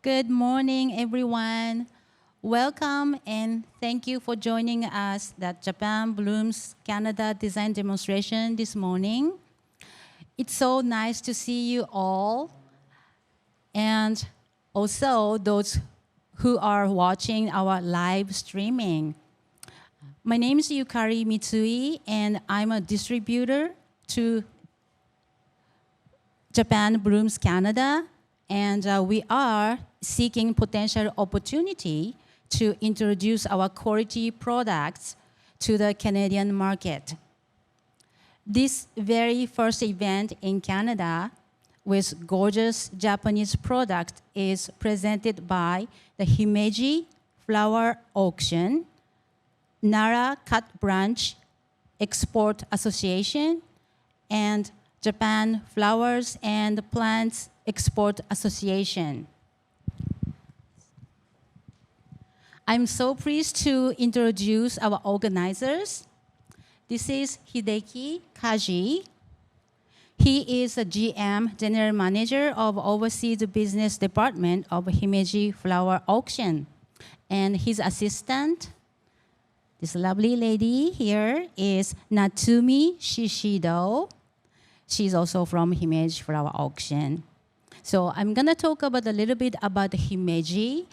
Good morning, everyone. Welcome and thank you for joining us at Japan Blooms Canada Design Demonstration this morning. It's so nice to see you all, and also those who are watching our live streaming. My name is Yukari Mitsui, and I'm a distributor to Japan Blooms Canada, and we are seeking potential opportunity to introduce our quality products to the Canadian market. This very first event in Canada with gorgeous Japanese product is presented by the Himeji Flower Auction, Nara Cut Branch Export Association, and Japan Flowers and Plants Export Association. I'm so pleased to introduce our organizers. This is Hideki Kaji. He is the GM, General Manager of Overseas Business Department of Himeji Flower Auction. And his assistant, this lovely lady here, is Natsumi Shishido. She's also from Himeji Flower Auction. So I'm going to talk about a little bit about Himeji.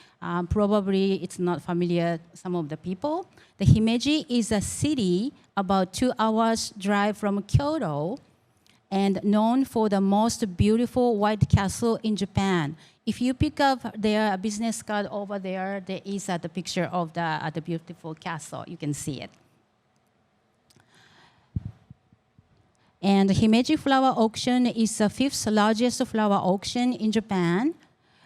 Probably it's not familiar to some of the people. The Himeji is a city about 2 hours drive from Kyoto and known for the most beautiful white castle in Japan. If you pick up their business card over there, there is the picture of the beautiful castle. You can see it. And Himeji Flower Auction is the 5th largest flower auction in Japan.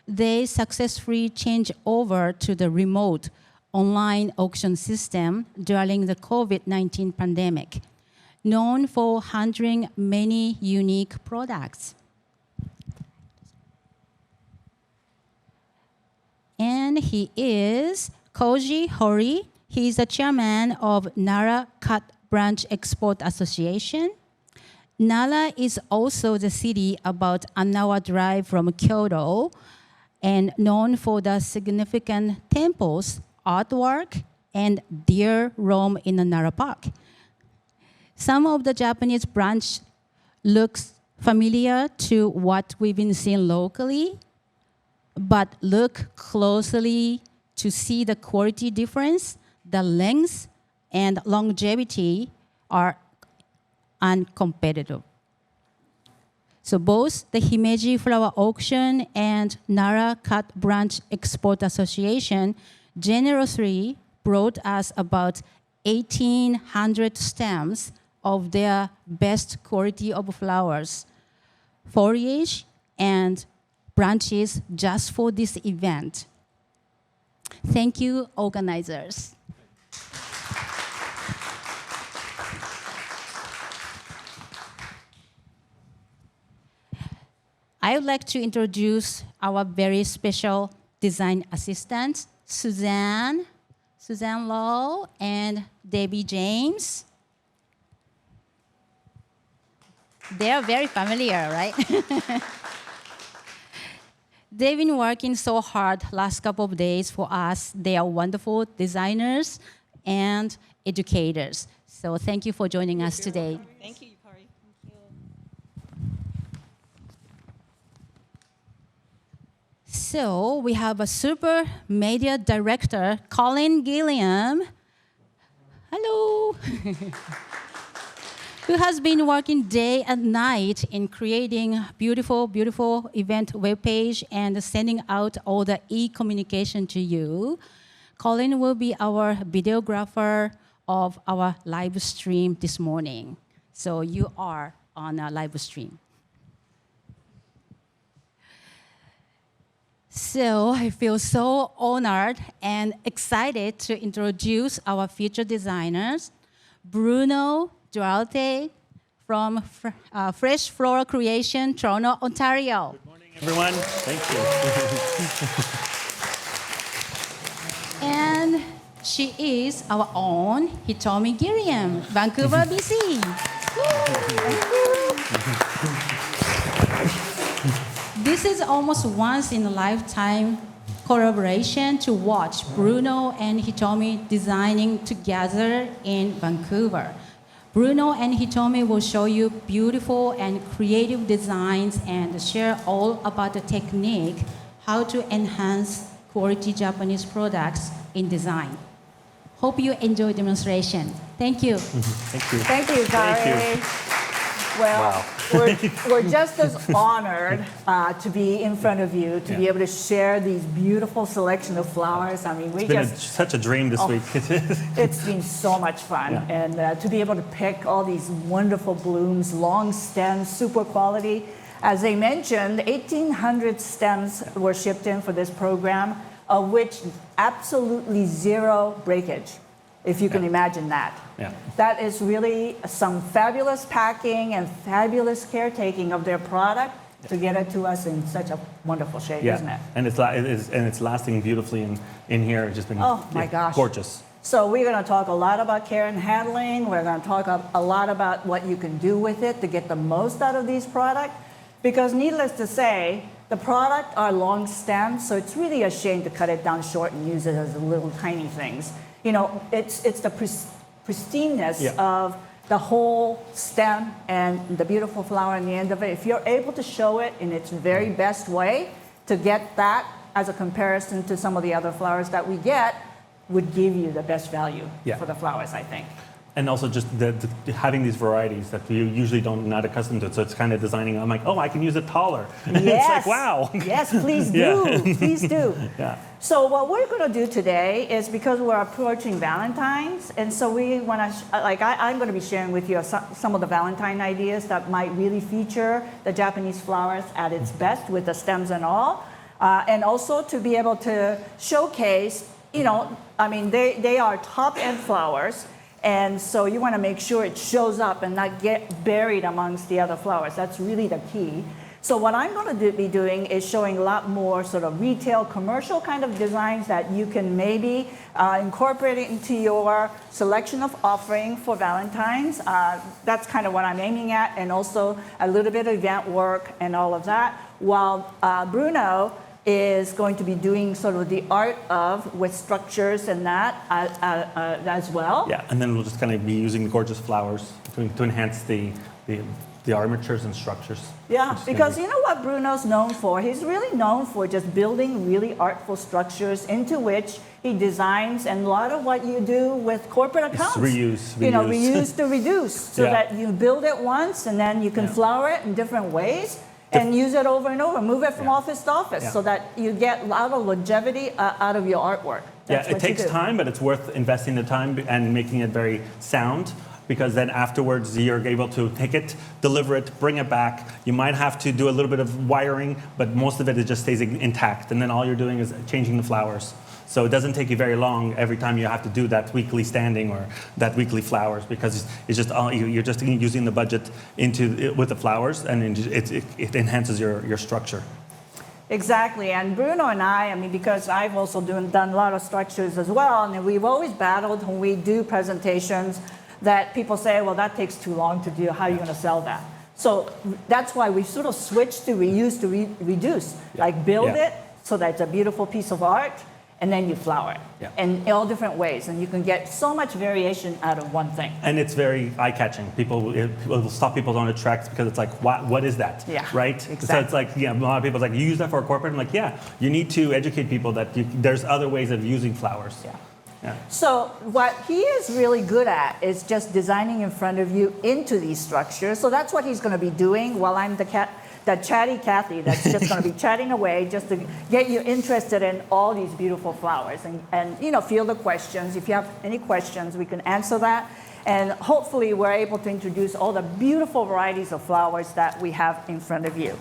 They successfully changed over to the remote online auction system during the COVID-19 pandemic, known for handling many unique products. And he is Koji Hori. He is the chairman of Nara Cut Branch Export Association. Nara is also the city about an hour drive from Kyoto and known for the significant temples, artwork, and deer roam in the Nara Park. Some of the Japanese branch looks familiar to what we've been seeing locally, but look closely to see the quality difference, the length and longevity are uncompetitive. So both the Himeji Flower Auction and Nara Cut Branch Export Association generously brought us about 1,800 stems of their best quality of flowers, foliage, and branches just for this event. Thank you, organizers. I would like to introduce our very special design assistants, Suzanne Lowe, and Debbie James. They are very familiar, right? They've been working so hard last couple of days for us. They are wonderful designers and educators. So thank you for joining us today. Thank you, Yukari. Thank you. So we have a super media director, Colin Gilliam. Hello. Who has been working day and night in creating beautiful, beautiful event webpage and sending out all the e-communication to you. Colin will be our videographer of our live stream this morning. So you are on a live stream. So I feel so honored and excited to introduce our future designers, Bruno, Duarte from Fresh Floral Creation, Toronto, Ontario. Good morning, everyone. Thank you. And she is our own Hitomi Gilliam, Vancouver, BC. This is almost once in a lifetime collaboration to watch Bruno and Hitomi designing together in Vancouver. Bruno and Hitomi will show you beautiful and creative designs and share all about the technique, how to enhance quality Japanese products in design. Hope you enjoy demonstration. Thank you. Thank you. Thank you, Kari. Thank you. Well, Wow. we're just as honored to be in front of you, to be able to share these beautiful selection of flowers. I mean, It's been such a dream this week. it's been so much fun. Yeah. And to be able to pick all these wonderful blooms, long stems, super quality. As they mentioned, 1,800 stems were shipped in for this program, of which absolutely zero breakage, if you can imagine that. Yeah. That is really some fabulous packing and fabulous caretaking of their product to get it to us in such a wonderful shape, isn't it? And it's lasting beautifully in here. It's just been My gosh. gorgeous. So we're going to talk a lot about care and handling. We're going to talk a lot about what you can do with it to get the most out of these products. Because needless to say, the product are long stems, so it's really a shame to cut it down short and use it as little tiny things. You know, it's the pristineness of the whole stem and the beautiful flower in the end of it. If you're able to show it in its very best way, to get that as a comparison to some of the other flowers that we get, would give you the best value for the flowers, I think. And also just having these varieties that you usually not accustomed to. So it's kind of designing, I'm like, oh, I can use it taller. Yes. It's like, wow. Yes, please do. Please do. Yeah. So what we're going to do today is, because we're approaching Valentine's, and so we want to, I'm going to be sharing with you some of the Valentine ideas that might really feature the Japanese flowers at its best with the stems and all. And also to be able to showcase, you know, I mean, they are top-end flowers. And so you want to make sure it shows up and not get buried amongst the other flowers. That's really the key. So what I'm going to be doing is showing a lot more sort of retail, commercial kind of designs that you can maybe incorporate into your selection of offering for Valentine's. That's kind of what I'm aiming at, and also a little bit of event work and all of that. While Bruno is going to be doing sort of the art of with structures and that as well. Yeah, and then we'll just kind of be using the gorgeous flowers to enhance the armatures and structures. Yeah, because you know what Bruno's known for? He's really known for just building really artful structures into which he designs, and a lot of what you do with corporate accounts. Reuse. You know, reuse to reduce, so that you build it once and then you can flower it in different ways. And use it over and over, move it from office to office, so that you get a lot of longevity out of your artwork. That's it takes time, but it's worth investing the time and making it very sound, because then afterwards you're able to take it, deliver it, bring it back. You might have to do a little bit of wiring, but most of it just stays intact. And then all you're doing is changing the flowers. So it doesn't take you very long every time you have to do that weekly standing or that weekly flowers, because it's just you're just using the budget with the flowers, and it enhances your structure. Exactly, and Bruno and I mean, because I've also done a lot of structures as well, and we've always battled when we do presentations that people say, well, that takes too long to do, how are you going to sell that? So that's why we sort of switched to reuse to reduce, like build it so that it's a beautiful piece of art, and then you flower it in all different ways, and you can get so much variation out of one thing. And it's very eye-catching. It will stop people on the tracks, because it's like, what is that? Yeah, right? exactly. So it's like, a lot of people are like, you use that for a corporate? I'm like, yeah, you need to educate people that there's other ways of using flowers. Yeah. So what he is really good at is just designing in front of you into these structures. So that's what he's going to be doing, while I'm the chatty Kathy that's just going to be chatting away, just to get you interested in all these beautiful flowers. And you know, field the questions. If you have any questions, we can answer that. And hopefully we're able to introduce all the beautiful varieties of flowers that we have in front of you.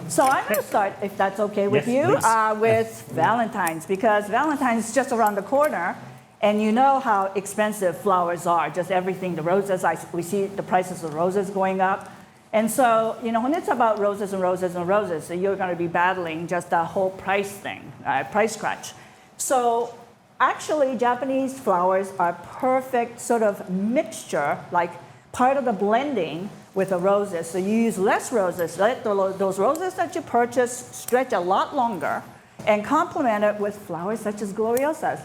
So I'm going to start, if that's okay with you, with Valentine's, because Valentine's is just around the corner, and you know how expensive flowers are, just everything, the roses, we see the prices of roses going up. And so, you know, when it's about roses and roses and roses, so you're going to be battling just the whole price thing, price crunch. So actually, Japanese flowers are perfect sort of mixture, like part of the blending with the roses. So you use less roses, let those roses that you purchase stretch a lot longer, and complement it with flowers such as gloriosas.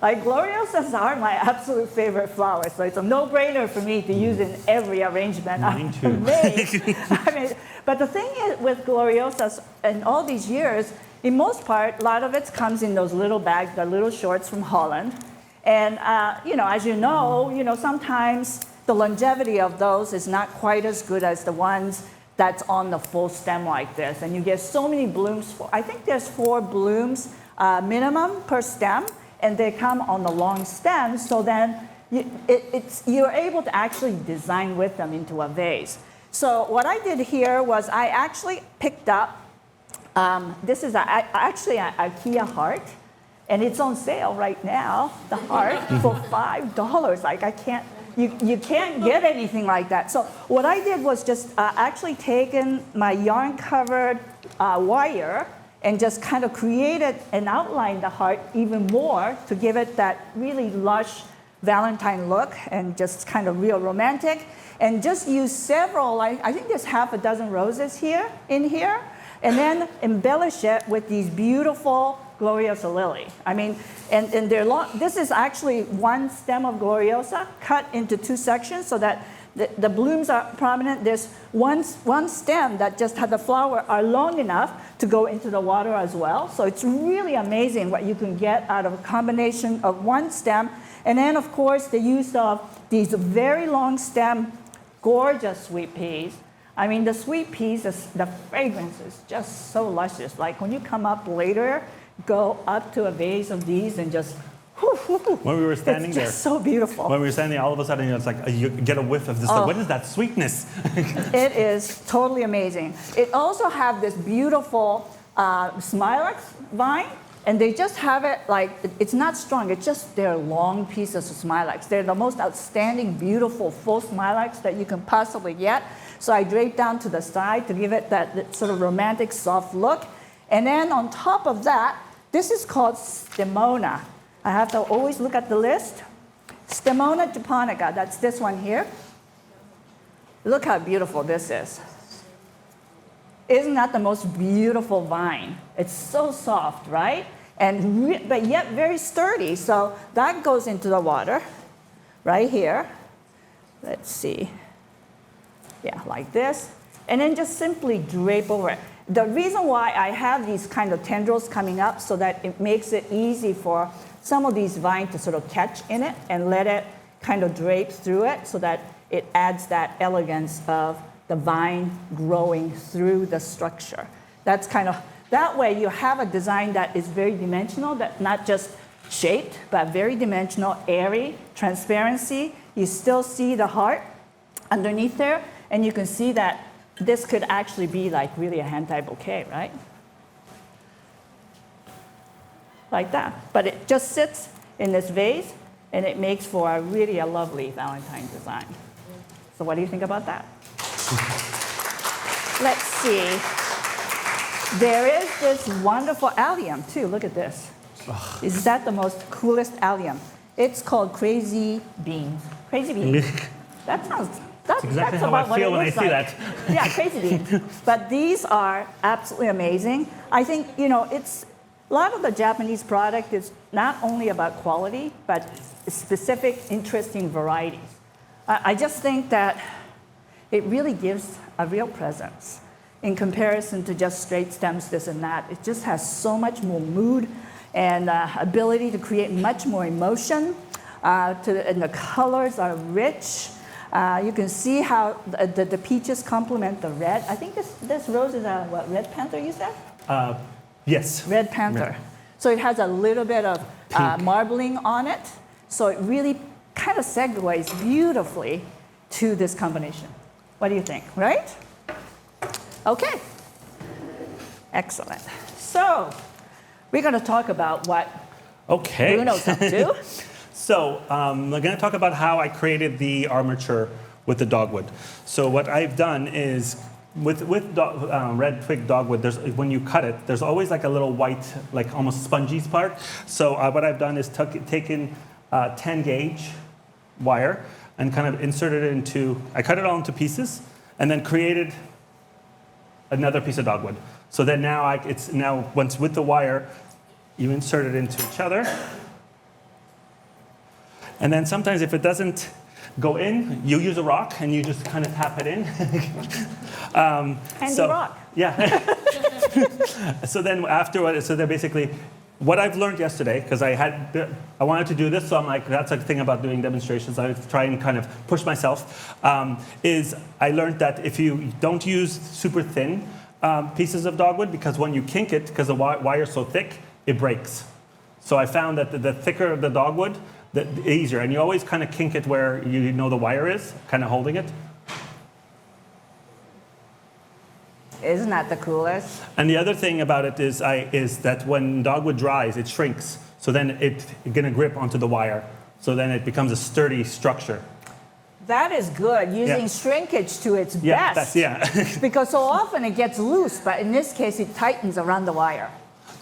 Like gloriosas are my absolute favorite flowers, so it's a no-brainer for me to use in every arrangement Mine too. I mean, but the thing is with gloriosas in all these years, in most part, a lot of it comes in those little bags, the little shorts from Holland. And as you know, sometimes the longevity of those is not quite as good as the ones that's on the full stem like this. And you get so many blooms. I think there's 4 blooms minimum per stem, and they come on the long stem. So then you're able to actually design with them into a vase. So what I did here was I actually picked up, this is actually an IKEA heart, and it's on sale right now, the heart, for $5. Like you can't get anything like that. So what I did was just actually taken my yarn-covered wire and just kind of created and outlined the heart even more to give it that really lush Valentine look and just kind of real romantic. And just use several, I think there's half a dozen roses in here, and then embellish it with these beautiful Gloriosa lily. I mean, and they're long. This is actually one stem of Gloriosa cut into 2 sections so that the blooms are prominent. There's one stem that just had the flower are long enough to go into the water as well. So it's really amazing what you can get out of a combination of one stem. And then, of course, the use of these very long stem, gorgeous sweet peas. I mean, the sweet peas, the fragrance is just so luscious. Like when you come up later, go up to a vase of these and just, when we were standing there, it's just so beautiful. When we were standing, all of a sudden, it's like you get a whiff of this. Like, what is that sweetness? It is totally amazing. It also have this beautiful smilax vine, and they just have it like, it's not strong, it's just their long pieces of smilax. They're the most outstanding, beautiful, full smilax that you can possibly get. So I draped down to the side to give it that sort of romantic, soft look. And then on top of that, this is called Stemona. I have to always look at the list. Stemona japonica, that's this one here. Look how beautiful this is. Isn't that the most beautiful vine? It's so soft, right? But yet very sturdy. So that goes into the water right here. Let's see. Yeah, like this. And then just simply drape over it. The reason why I have these kind of tendrils coming up so that it makes it easy for some of these vines to sort of catch in it and let it kind of drape through it so that it adds that elegance of the vine growing through the structure. That's kind of, that way you have a design that is very dimensional, that not just shaped, but very dimensional, airy, transparency. You still see the heart underneath there, and you can see that this could actually be like really a hentai bouquet, right? Like that. But it just sits in this vase, and it makes for a really lovely Valentine design. So what do you think about that? Let's see. There is this wonderful allium, too. Look at this. Is that the most coolest allium? It's called Crazy Beans. Crazy Beans. That sounds... That's exactly how I feel when I see that. Yeah, Crazy Beans. But these are absolutely amazing. I think, it's a lot of the Japanese product is not only about quality, but specific, interesting varieties. I just think that it really gives a real presence in comparison to just straight stems, this and that. It just has so much more mood and ability to create much more emotion. And the colors are rich. You can see how the peaches complement the red. I think this rose is a, Red Panther, you said? Yes. Red Panther. Yeah. So it has a little bit of marbling on it. So it really kind of segues beautifully to this combination. What do you think, right? Okay. Excellent. So we're going to talk about what Bruno's up to. So I'm going to talk about how I created the armature with the dogwood. So what I've done is, with red twig dogwood, when you cut it, there's always like a little white, like almost spongy part. So what I've done is taken 10 gauge wire and kind of inserted it into, I cut it all into pieces and then created another piece of dogwood. So then now it's now once with the wire, you insert it into each other. And then sometimes if it doesn't go in, you use a rock and you just kind of tap it in. Handy rock. Yeah. So then basically, what I've learned yesterday, because I wanted to do this, so I'm like, that's the thing about doing demonstrations. I try and kind of push myself. Is I learned that if you don't use super thin pieces of dogwood, because when you kink it, because the wire's so thick, it breaks. So I found that the thicker the dogwood, the easier. And you always kind of kink it where you know the wire is, kind of holding it. Isn't that the coolest? And the other thing about it is that when dogwood dries, it shrinks. So then it's going to grip onto the wire. So then it becomes a sturdy structure. That is good, using shrinkage to its best. Because so often it gets loose, but in this case, it tightens around the wire.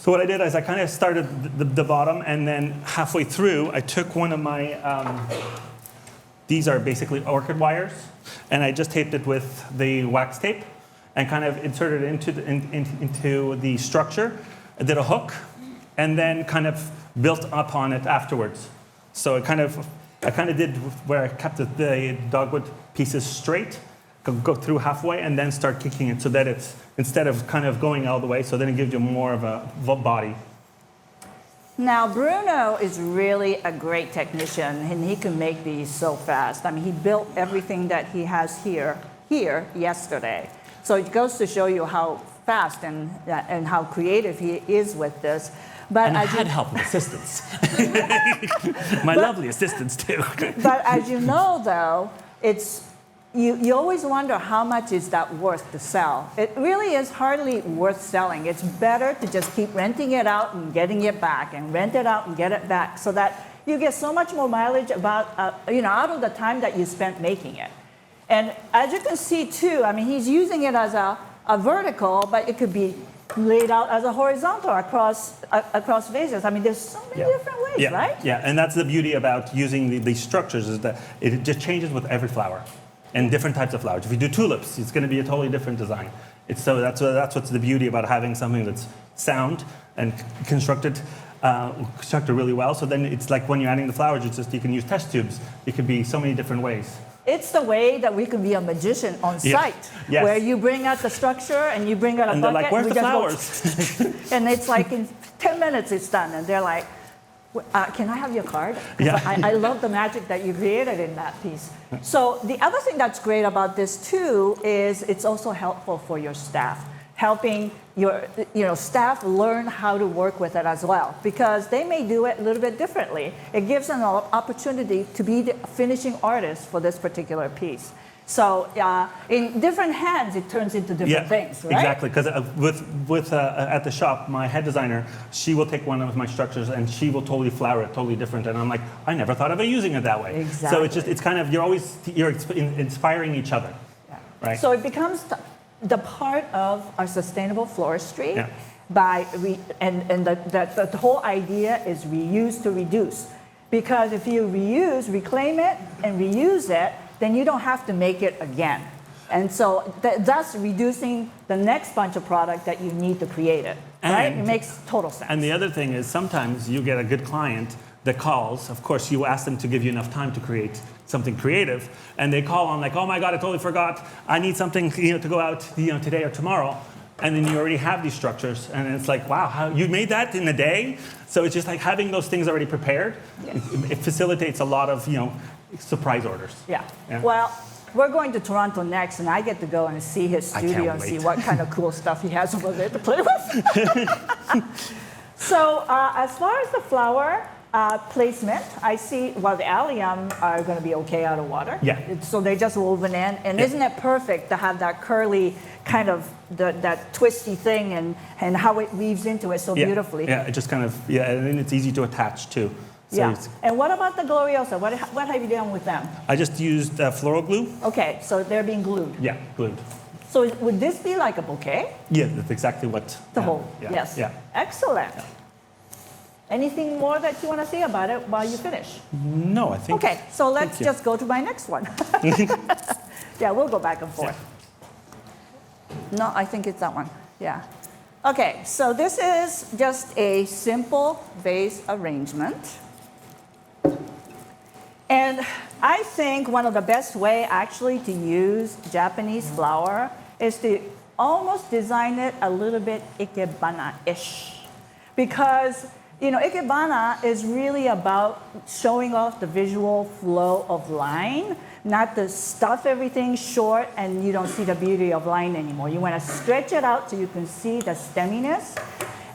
So what I did is I kind of started the bottom, and then halfway through, I took one of my, these are basically orchid wires, and I just taped it with the wax tape, and kind of inserted it into the structure. I did a hook, and then kind of built up on it afterwards. So I kind of did where I kept the dogwood pieces straight, go through halfway, and then start kicking it so that it's, instead of kind of going all the way, so then it gives you more of a body. Now, Bruno is really a great technician, and he can make these so fast. I mean, he built everything that he has here yesterday. So it goes to show you how fast and how creative he is with this. But and I had help and assistants. My lovely assistants, too. But as you know, though, you always wonder how much is that worth to sell. It really is hardly worth selling. It's better to just keep renting it out and getting it back, and rent it out and get it back, so that you get so much more mileage out of the time that you spent making it. And as you can see, too, I mean, he's using it as a vertical, but it could be laid out as a horizontal across vases. I mean, there's so many different ways, right? Yeah, and that's the beauty about using these structures, is that it just changes with every flower and different types of flowers. If you do tulips, it's going to be a totally different design. That's what's the beauty about having something that's sound and constructed really well. So then it's like when you're adding the flowers, you can use test tubes. It could be so many different ways. It's the way that we can be a magician on site, where you bring out the structure and you bring out a bucket. And they're like, where's the flowers? And it's like in 10 minutes it's done. And they're like, can I have your card? I love the magic that you created in that piece. So the other thing that's great about this too is it's also helpful for your staff, helping your staff learn how to work with it as well, because they may do it a little bit differently. It gives them an opportunity to be the finishing artist for this particular piece. So in different hands, it turns into different things, right? Exactly, because at the shop, my head designer, she will take one of my structures and she will totally flower it totally different. And I'm like, I never thought of using it that way. Exactly. So it's kind of, you're inspiring each other, right? So it becomes the part of our sustainable floristry. The whole idea is reuse to reduce. Because if you reclaim it and reuse it, then you don't have to make it again. And so thus reducing the next bunch of product that you need to create it, right? It makes total sense. And the other thing is sometimes you get a good client that calls. Of course, you ask them to give you enough time to create something creative, and they call on like, oh my God, I totally forgot. I need something to go out today or tomorrow. And then you already have these structures, and it's like, wow, how you made that in a day? So it's just like having those things already prepared. It facilitates a lot of surprise orders. Yeah. Well, we're going to Toronto next, and I get to go and see his studio and see what kind of cool stuff he has over there to play with. So as far as the flower placement, I see, the allium are going to be okay out of water. Yeah. So they're just woven in. And isn't it perfect to have that curly kind of, that twisty thing and how it weaves into it so beautifully? Yeah, it just kind of, and then it's easy to attach too. So And what about the Gloriosa? What have you done with them? I just used floral glue. Okay, so they're being glued. Yeah, glued. So would this be like a bouquet? Yeah, that's exactly what. The whole, yes. Yeah. Excellent. Yeah. Anything more that you want to say about it while you finish? No, I think. Okay, so let's just go to my next one. Yeah, we'll go back and forth. No, I think it's that one. Yeah. Okay, so this is just a simple vase arrangement. And I think one of the best way actually to use Japanese flower is to almost design it a little bit ikebana-ish. Because, you know, ikebana is really about showing off the visual flow of line, not to stuff everything short and you don't see the beauty of line anymore. You want to stretch it out so you can see the stemminess.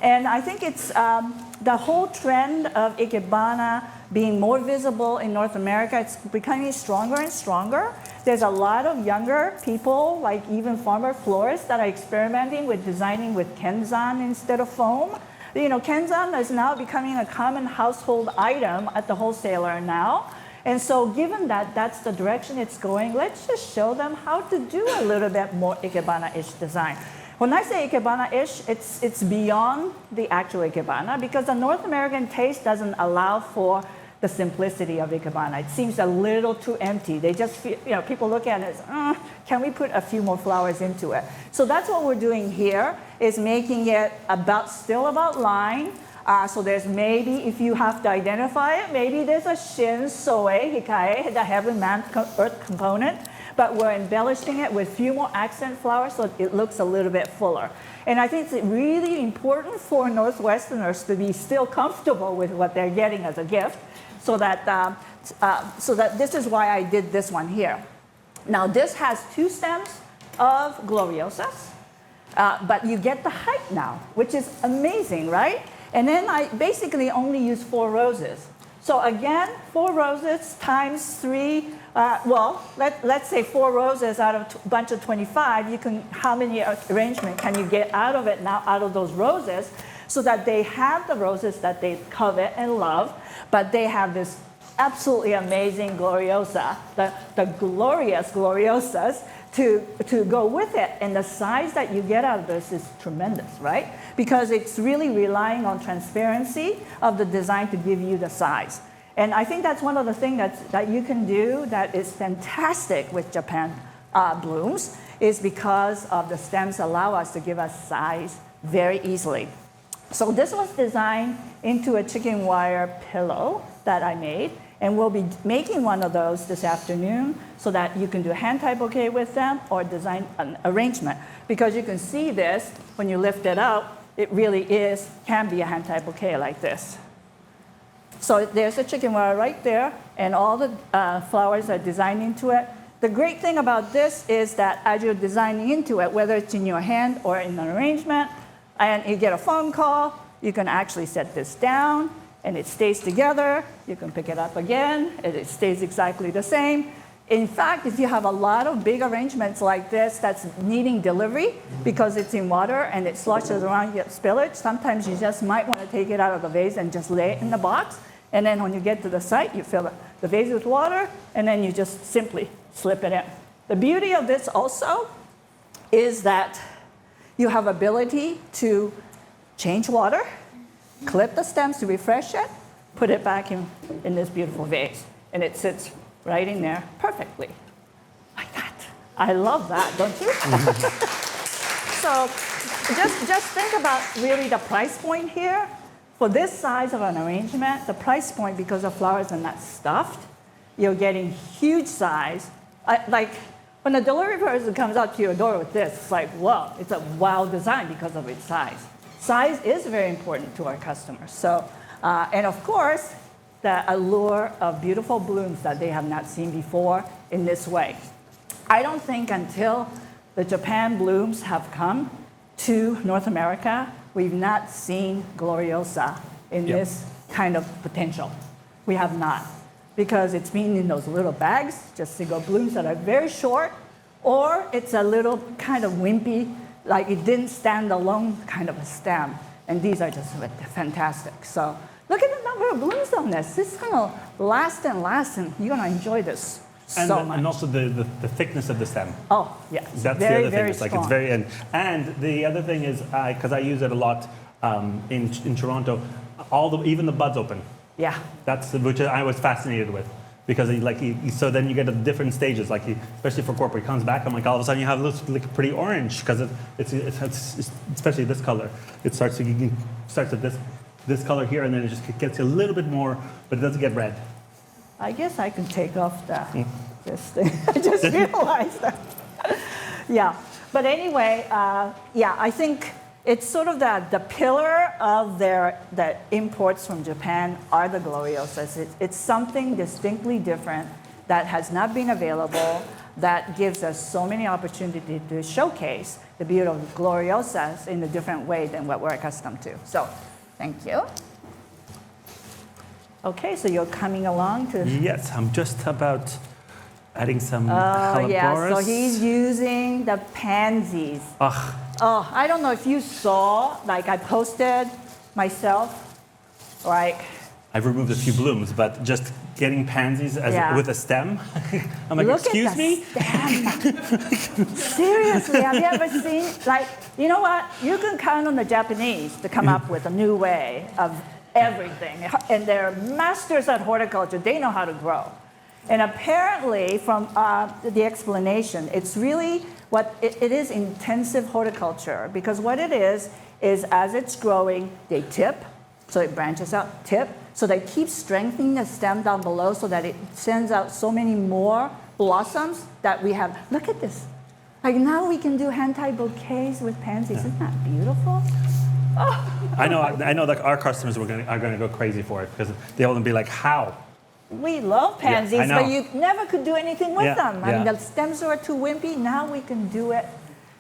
And I think it's the whole trend of ikebana being more visible in North America. It's becoming stronger and stronger. There's a lot of younger people, like even farmer florists, that are experimenting with designing with kenzan instead of foam. You know, kenzan is now becoming a common household item at the wholesaler now. And so given that that's the direction it's going, let's just show them how to do a little bit more ikebana-ish design. When I say ikebana-ish, it's beyond the actual ikebana because the North American taste doesn't allow for the simplicity of ikebana. It seems a little too empty. They just feel, you know, people look at it as, can we put a few more flowers into it? So that's what we're doing here, is making it still about line. So there's maybe, if you have to identify it, maybe there's a shin, soe, hikae, the heaven, man, earth component, but we're embellishing it with a few more accent flowers so it looks a little bit fuller. And I think it's really important for Northwesterners to be still comfortable with what they're getting as a gift, so that this is why I did this one here. Now this has 2 stems of gloriosas, but you get the height now, which is amazing, right? And then I basically only use 4 roses. So again, 4 roses times 3, let's say 4 roses out of a bunch of 25, how many arrangement can you get out of it now, out of those roses, so that they have the roses that they covet and love, but they have this absolutely amazing gloriosa, the glorious gloriosas to go with it. And the size that you get out of this is tremendous, right? Because it's really relying on transparency of the design to give you the size. And I think that's one of the things that you can do that is fantastic with Japan blooms, is because of the stems allow us to give us size very easily. So this was designed into a chicken wire pillow that I made, and we'll be making one of those this afternoon so that you can do a hand-tie bouquet with them or design an arrangement. Because you can see this, when you lift it up, it really can be a hand-tie bouquet like this. So there's a chicken wire right there, and all the flowers are designed into it. The great thing about this is that as you're designing into it, whether it's in your hand or in an arrangement, and you get a phone call, you can actually set this down, and it stays together. You can pick it up again, and it stays exactly the same. In fact, if you have a lot of big arrangements like this that's needing delivery because it's in water and it sloshes around, you get spillage, sometimes you just might want to take it out of the vase and just lay it in the box. And then when you get to the site, you fill the vase with water, and then you just simply slip it in. The beauty of this also is that you have ability to change water, clip the stems to refresh it, put it back in this beautiful vase, and it sits right in there perfectly, like that. I love that, don't you? So just think about really the price point here. For this size of an arrangement, the price point, because the flowers are not stuffed, you're getting huge size. Like when the delivery person comes out to your door with this, it's like, whoa, it's a wow design because of its size. Size is very important to our customers. So, and of course, the allure of beautiful blooms that they have not seen before in this way. I don't think until the Japan blooms have come to North America, we've not seen gloriosa in this kind of potential. We have not, because it's been in those little bags, just single blooms that are very short, or it's a little kind of wimpy, like it didn't stand alone kind of a stem. And these are just fantastic. So look at the number of blooms on this. This is going to last and last, and you're going to enjoy this so much. And also the thickness of the stem. Oh, yes. That's very, the other thing. very It's like strong. it's very, and the other thing is, because I use it a lot in Toronto, even the buds open. Yeah. That's which I was fascinated with. because so then you get the different stages. Especially for corporate, he comes back. I'm like, all of a sudden you have this like pretty orange because it's especially this color. It starts at this color here, and then it just gets a little bit more, but it doesn't get red. I guess I can take off this thing. I just realized that. Yeah, but anyway, I think it's sort of the pillar of the imports from Japan are the gloriosas. It's something distinctly different that has not been available, that gives us so many opportunities to showcase the beauty of gloriosas in a different way than what we're accustomed to. So, thank you. Okay, so you're coming along to... Yes, I'm just about adding some hellebores. Yeah, so he's using the pansies. Ugh. Oh, I don't know if you saw, like I posted myself, like... I've removed a few blooms, but just getting pansies with a stem. I'm like, excuse me? Stem. Seriously, have you ever seen, like, you know what? You can count on the Japanese to come up with a new way of everything. And they're masters at horticulture. They know how to grow. And apparently, from the explanation, it's really it is intensive horticulture, because what it is as it's growing, they tip, so it branches out, tip, so they keep strengthening the stem down below so that it sends out so many more blossoms that we have. Look at this. Like now we can do hand-tied bouquets with pansies. Isn't that beautiful? Oh. I know that our customers are going to go crazy for it, because they'll be like, how? We love pansies, but you never could do anything with them. I mean, the stems are too wimpy. Now we can do it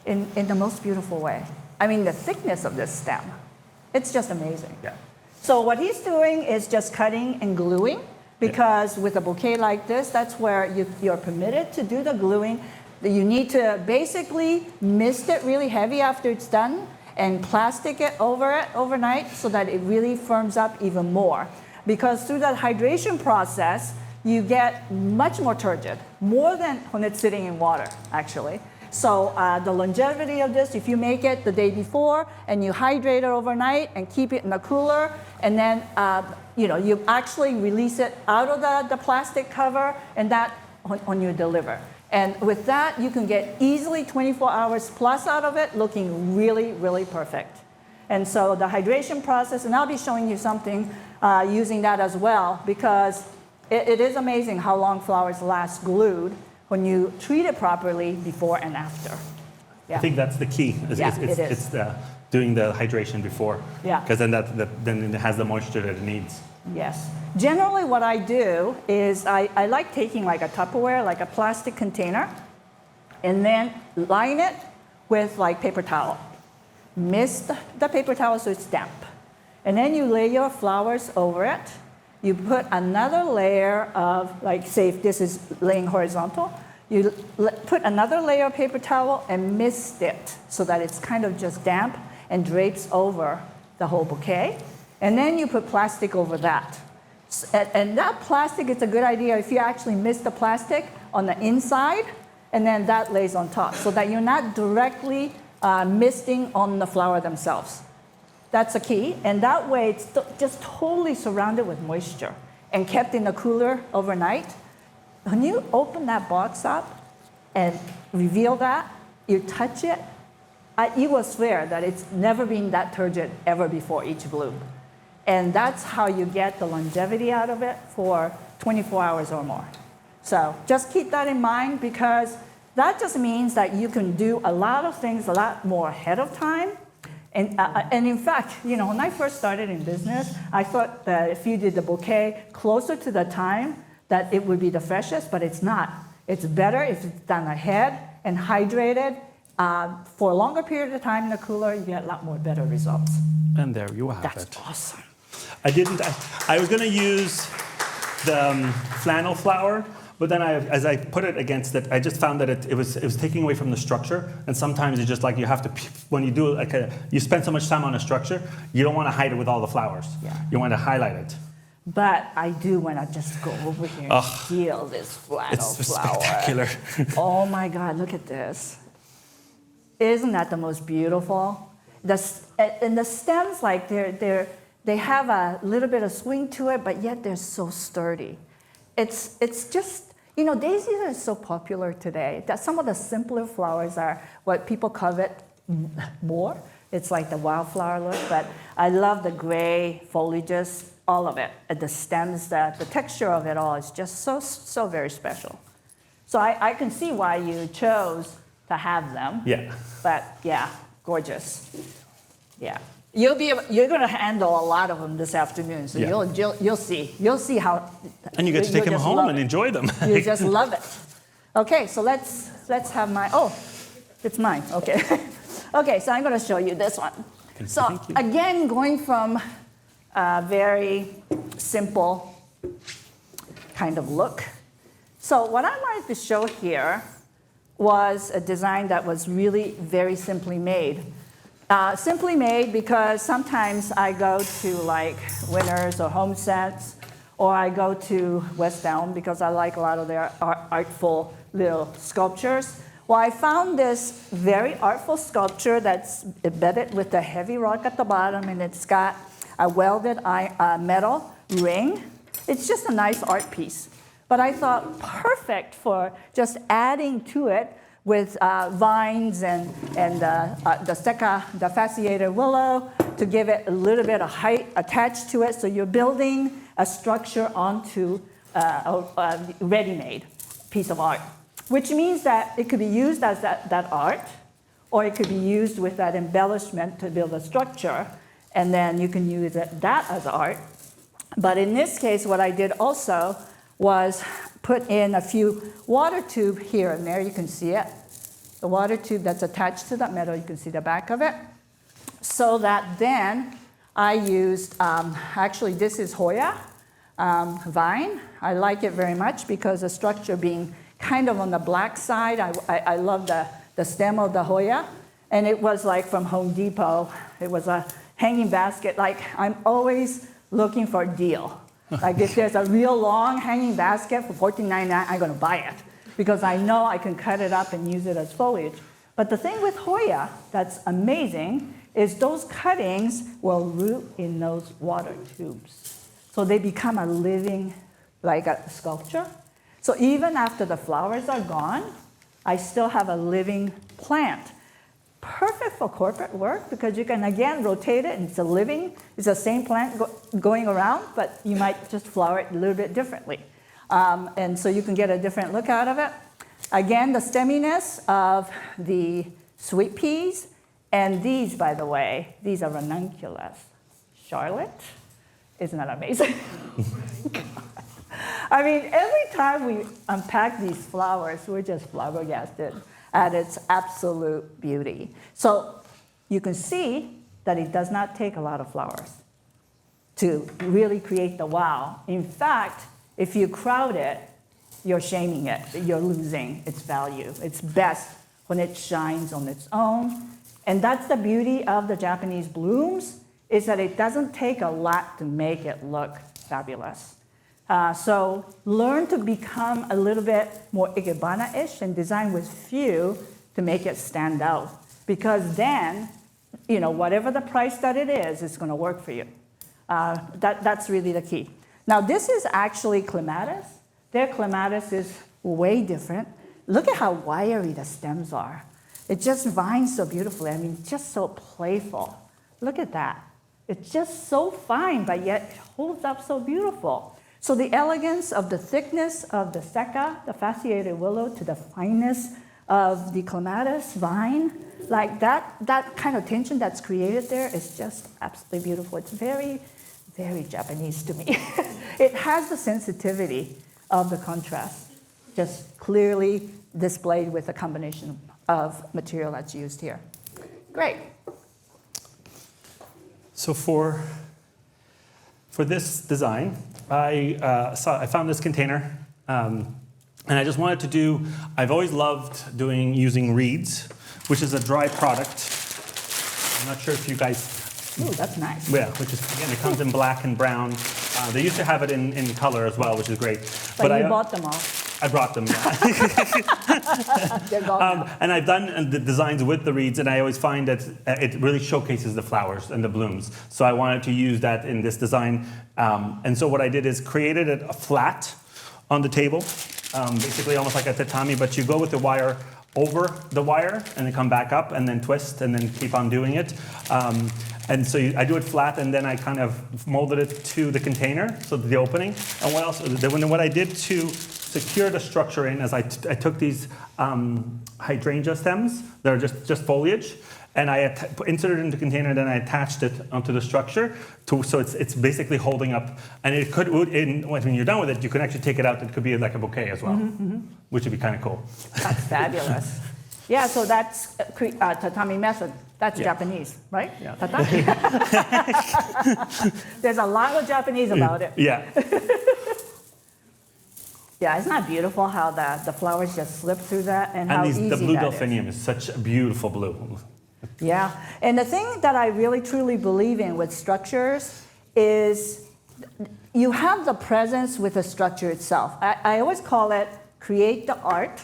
in the most beautiful way. I mean, the thickness of this stem, it's just amazing. Yeah. So what he's doing is just cutting and gluing, because with a bouquet like this, that's where you're permitted to do the gluing. You need to basically mist it really heavy after it's done and plastic it overnight so that it really firms up even more. Because through that hydration process, you get much more turgid, more than when it's sitting in water, actually. So the longevity of this, if you make it the day before and you hydrate it overnight and keep it in the cooler, and then you actually release it out of the plastic cover, and that when you deliver. And with that, you can get easily 24 hours plus out of it, looking really, really perfect. And so the hydration process, and I'll be showing you something using that as well, because it is amazing how long flowers last glued when you treat it properly before and after. Yeah. I think that's the key. It's doing the hydration before. Yeah. Because then it has the moisture that it needs. Yes. Generally what I do is I like taking like a Tupperware, like a plastic container, and then line it with like paper towel. Mist the paper towel so it's damp. And then you lay your flowers over it. You put another layer of, like say if this is laying horizontal, you put another layer of paper towel and mist it so that it's kind of just damp and drapes over the whole bouquet. And then you put plastic over that. And that plastic, it's a good idea if you actually mist the plastic on the inside, and then that lays on top so that you're not directly misting on the flower themselves. That's the key. And that way, it's just totally surrounded with moisture and kept in the cooler overnight. When you open that box up and reveal that, you touch it, you will swear that it's never been that turgid ever before each bloom. And that's how you get the longevity out of it for 24 hours or more. So just keep that in mind, because that just means that you can do a lot of things a lot more ahead of time. And in fact, when I first started in business, I thought that if you did the bouquet closer to the time, that it would be the freshest, but it's not. It's better if it's done ahead and hydrated for a longer period of time in the cooler. You get a lot more better results. And there you have it. That's awesome. I was going to use the flannel flower, but then as I put it against it, I just found that it was taking away from the structure. And sometimes it's just like you have to, when you do you spend so much time on a structure, you don't want to hide it with all the flowers. Yeah. You want to highlight it. But I do want to just go over here and feel this flannel flower. It's spectacular. Oh my God, look at this. Isn't that the most beautiful? And the stems, like they have a little bit of swing to it, but yet they're so sturdy. it's just, daisies are so popular today that some of the simpler flowers are what people covet more. It's like the wildflower look, but I love the gray foliages, all of it. And the stems, the texture of it all is just so very special. So I can see why you chose to have them. Yeah. But yeah, gorgeous. Yeah. You're going to handle a lot of them this afternoon, so Yeah. you'll see how. And you get to take them home and enjoy them. You just love it. Okay, so let's have my. Oh, it's mine. Okay. Okay, so I'm going to show you this one. So Thank you. again, going from a very simple kind of look. So what I wanted to show here was a design that was really very simply made. Simply made because sometimes I go to like Winners or HomeSense, or I go to West Elm because I like a lot of their artful little sculptures. Well, I found this very artful sculpture that's embedded with a heavy rock at the bottom, and it's got a welded metal ring. It's just a nice art piece. But I thought perfect for just adding to it with vines and the stecca, the fasciated willow, to give it a little bit of height attached to it. So you're building a structure onto a ready-made piece of art, which means that it could be used as that art, or it could be used with that embellishment to build a structure, and then you can use that as art. But in this case, what I did also was put in a few water tube here and there. You can see it. The water tube that's attached to that metal, you can see the back of it. So that then I used, actually this is Hoya vine. I like it very much because the structure being kind of on the black side, I love the stem of the Hoya. And it was like from Home Depot. It was a hanging basket. Like I'm always looking for a deal. Like if there's a real long hanging basket for $14.99, I'm going to buy it because I know I can cut it up and use it as foliage. But the thing with Hoya that's amazing is those cuttings will root in those water tubes. So they become a living, like a sculpture. So even after the flowers are gone, I still have a living plant. Perfect for corporate work because you can, again, rotate it and it's the same plant going around, but you might just flower it a little bit differently. And so you can get a different look out of it. Again, the stemminess of the sweet peas, and these, by the way, these are ranunculus. Charlotte, isn't that amazing? I mean, every time we unpack these flowers, we're just flabbergasted at its absolute beauty. So you can see that it does not take a lot of flowers to really create the wow. In fact, if you crowd it, you're shaming it. You're losing its value. It's best when it shines on its own. And that's the beauty of the Japanese blooms, is that it doesn't take a lot to make it look fabulous. So learn to become a little bit more ikebana-ish and design with few to make it stand out. Because then, whatever the price that it is, it's going to work for you. That's really the key. Now, this is actually clematis. Their clematis is way different. Look at how wiry the stems are. It just vines so beautifully. I mean, just so playful. Look at that. It's just so fine, but yet it holds up so beautiful. So the elegance of the thickness of the stecca, the fasciated willow, to the fineness of the clematis vine, like that kind of tension that's created there is just absolutely beautiful. It's very, very Japanese to me. It has the sensitivity of the contrast, just clearly displayed with the combination of material that's used here. Great. So for this design, I found this container, and I just wanted to do, I've always loved using reeds, which is a dry product. I'm not sure if you guys... Ooh, that's nice. Yeah, which is, again, it comes in black and brown. They used to have it in color as well, which is great. But you bought them all. I brought them, yeah. They're gone now. And I've done the designs with the reeds, and I always find that it really showcases the flowers and the blooms. So I wanted to use that in this design. And so what I did is created a flat on the table, basically almost like a tatami, but you go with the wire over the wire and then come back up and then twist and then keep on doing it. And so I do it flat, and then I kind of molded it to the container, so the opening. And what else? What I did to secure the structure in is I took these hydrangea stems that are just foliage, and I inserted it into the container, and then I attached it onto the structure, so it's basically holding up. And it could, when you're done with it, you can actually take it out. It could be like a bouquet as well, which would be kind of cool. That's fabulous. Yeah, so that's tatami method. That's Japanese, right? Yeah. Tatami. There's a lot of Japanese about it. Yeah. Yeah, isn't that beautiful how the flowers just slip through that and how easy the blue that is? delphinium is such a beautiful blue. Yeah, and the thing that I really truly believe in with structures is you have the presence with the structure itself. I always call it create the art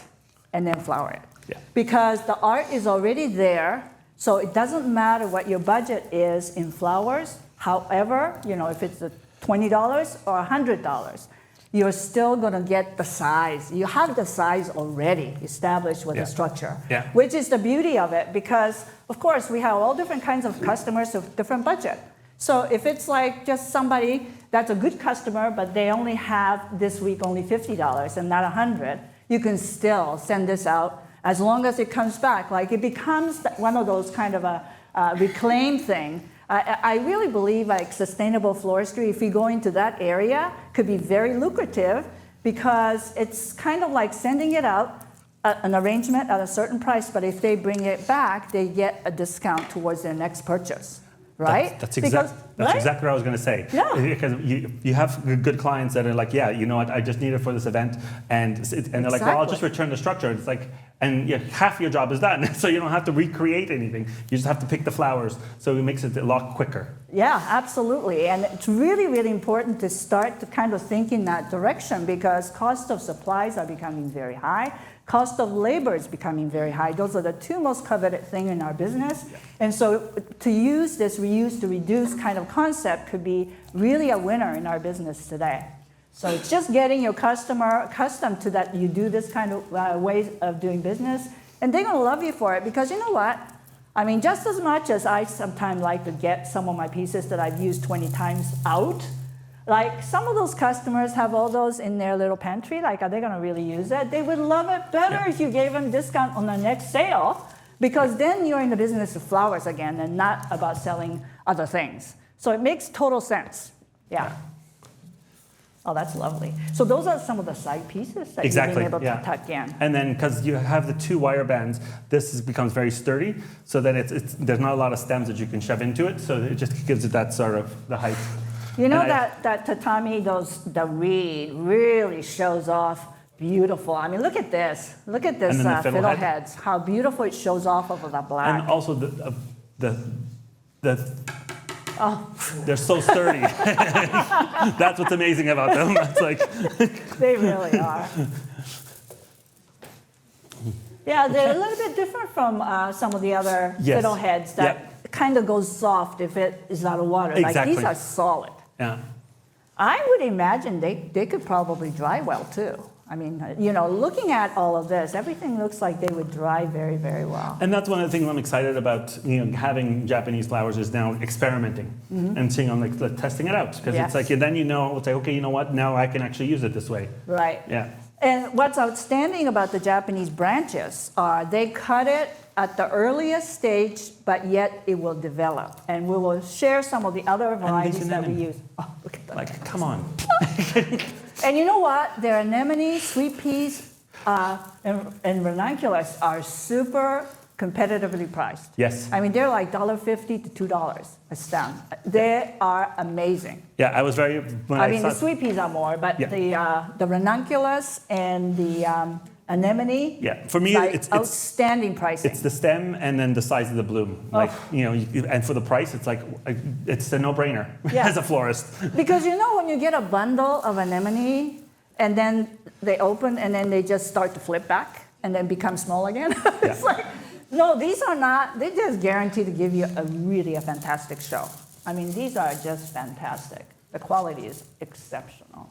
and then flower it. Yeah. Because the art is already there, so it doesn't matter what your budget is in flowers. However, if it's $20 or $100, you're still going to get the size. You have the size already established with the structure, which is the beauty of it, because, of course, we have all different kinds of customers with different budget. So if it's like just somebody that's a good customer, but they only have this week only $50 and not $100, you can still send this out as long as it comes back. Like it becomes one of those kind of a reclaim thing. I really believe like sustainable floristry, if you go into that area, could be very lucrative because it's kind of like sending it out, an arrangement at a certain price, but if they bring it back, they get a discount towards their next purchase. Right? That's exactly what I was going to say. Yeah. Because you have good clients that are like, yeah, you know what, I just need it for this event. And they're like, well, I'll just return the structure. It's like, and half your job is done. So you don't have to recreate anything. You just have to pick the flowers. So it makes it a lot quicker. Yeah, absolutely. And it's really, really important to start to kind of think in that direction because cost of supplies are becoming very high. Cost of labor is becoming very high. Those are the two most coveted things in our business. Yeah. And so to use this reuse to reduce kind of concept could be really a winner in our business today. So it's just getting your customer accustomed to that you do this kind of ways of doing business, and they're going to love you for it because you know what? I mean, just as much as I sometimes like to get some of my pieces that I've used 20 times out, like some of those customers have all those in their little pantry, like are they going to really use it? They would love it better if you gave them discount on the next sale because then you're in the business of flowers again and not about selling other things. So it makes total sense. Yeah. Oh, that's lovely. So those are some of the side pieces that you've been able to tuck in. And then because you have the two wire bands, becomes very sturdy so that there's not a lot of stems that you can shove into it. So it just gives it that sort of the height. You know that tatami, the reed really shows off beautiful. I mean, look at this. Look at this fiddleheads. How beautiful it shows off of the black. And also they're so sturdy. That's what's amazing about them. It's like they really are. Yeah, they're a little bit different from some of the other fiddleheads that kind of goes soft if it is out of water. Like these are solid. Yeah. I would imagine they could probably dry well too. I mean, looking at all of this, everything looks like they would dry very, very well. And that's one of the things I'm excited about, having Japanese flowers is now experimenting and seeing testing it out. Because it's like, then it's like, okay, you know what, now I can actually use it this way. Right. Yeah. And what's outstanding about the Japanese branches are they cut it at the earliest stage, but yet it will develop. And we will share some of the other varieties that we use. Oh, look at that. Like, come on. And you know what? Their anemone, sweet peas, and ranunculus are super competitively priced. Yes. I mean, they're like $1.50 to $2 a stem. They are amazing. Yeah, I was very... the sweet peas are more, but the ranunculus and the anemone, for me, it's outstanding pricing. It's the stem and then the size of the bloom. Like, and for the price, it's like, it's a no-brainer as a florist. Because when you get a bundle of anemone and then they open and then they just start to flip back and then become small again, it's like, no, these are not, they just guarantee to give you a fantastic show. I mean, these are just fantastic. The quality is exceptional.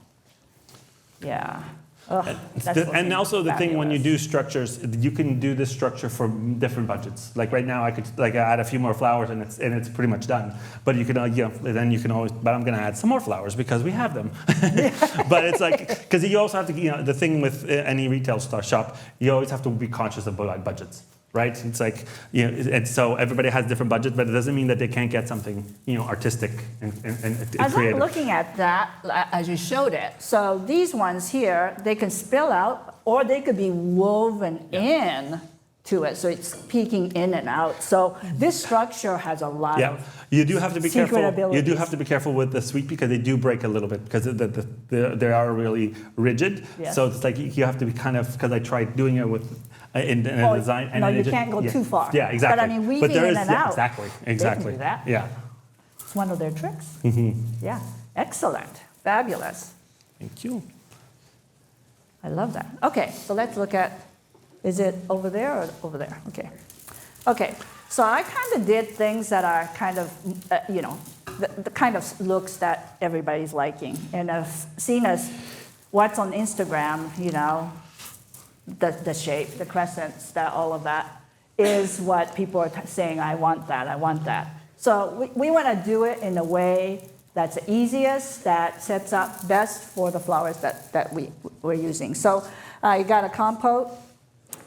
Yeah. Ugh, that's And looking also the thing when you fabulous. do structures, you can do this structure for different budgets. Like right now, I could like add a few more flowers and it's pretty much done. But you can then you can always. But I'm going to add some more flowers because we have them. But it's like because you also have to the thing with any retail shop, you always have to be conscious of budgets. Right? It's like, and so everybody has different budget, but it doesn't mean that they can't get something, artistic and As creative. I'm looking at that, as you showed it, so these ones here, they can spill out or they could be woven in to it, so it's peeking in and out. So this structure has a lot Yeah, of you do have to be secret careful. You abilities. do have to be careful with the sweet pea because they do break a little bit because they are really rigid. Yes. So it's like you have to be kind of because I tried doing it with in a design. And no, then you it just- can't go too far. Yeah, exactly. But I mean, weaving there in is, and yeah, out. Exactly. They Exactly. can do that. Yeah. It's one of their tricks. Yeah, excellent, fabulous. Thank you. I love that. Okay, so let's look at, is it over there or over there? Okay. Okay, so I kind of did things that are kind of, the kind of looks that everybody's liking. And I've seen as what's on Instagram, the shape, the crescents, all of that is what people are saying, I want that, I want that. So we want to do it in a way that's the easiest, that sets up best for the flowers that we're using. So I got a compote,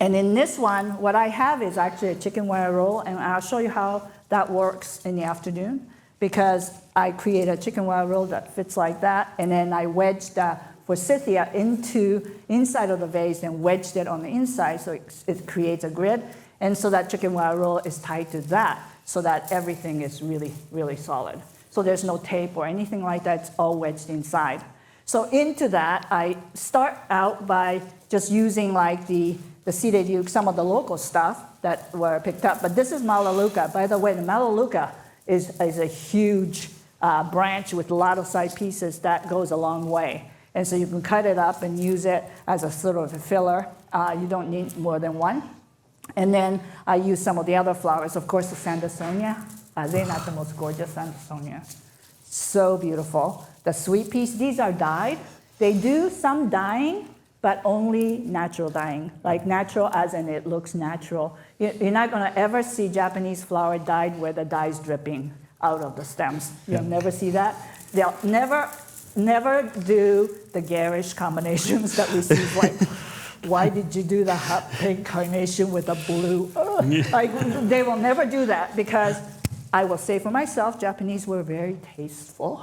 and in this one, what I have is actually a chicken wire roll, and I'll show you how that works in the afternoon, because I create a chicken wire roll that fits like that, and then I wedged the forsythia inside of the vase and wedged it on the inside, so it creates a grid, and so that chicken wire roll is tied to that, so that everything is really, really solid. So there's no tape or anything like that, it's all wedged inside. So into that, I start out by just using like the seeded uke, some of the local stuff that were picked up. But this is Melaleuca. By the way, the Melaleuca is a huge branch with a lot of side pieces that goes a long way. And so you can cut it up and use it as a sort of a filler. You don't need more than one. And then I use some of the other flowers. Of course, the Sandersonia. They're not the most gorgeous Sandersonia. So beautiful. The sweet peas, these are dyed. They do some dyeing, but only natural dyeing. Like natural as in it looks natural. You're not going to ever see Japanese flower dyed where the dye is dripping out of the stems. You'll never see that. They'll never do the garish combinations that we see. Like, why did you do the hot pink carnation with a blue? Like, they will never do that because I will say for myself, Japanese were very tasteful.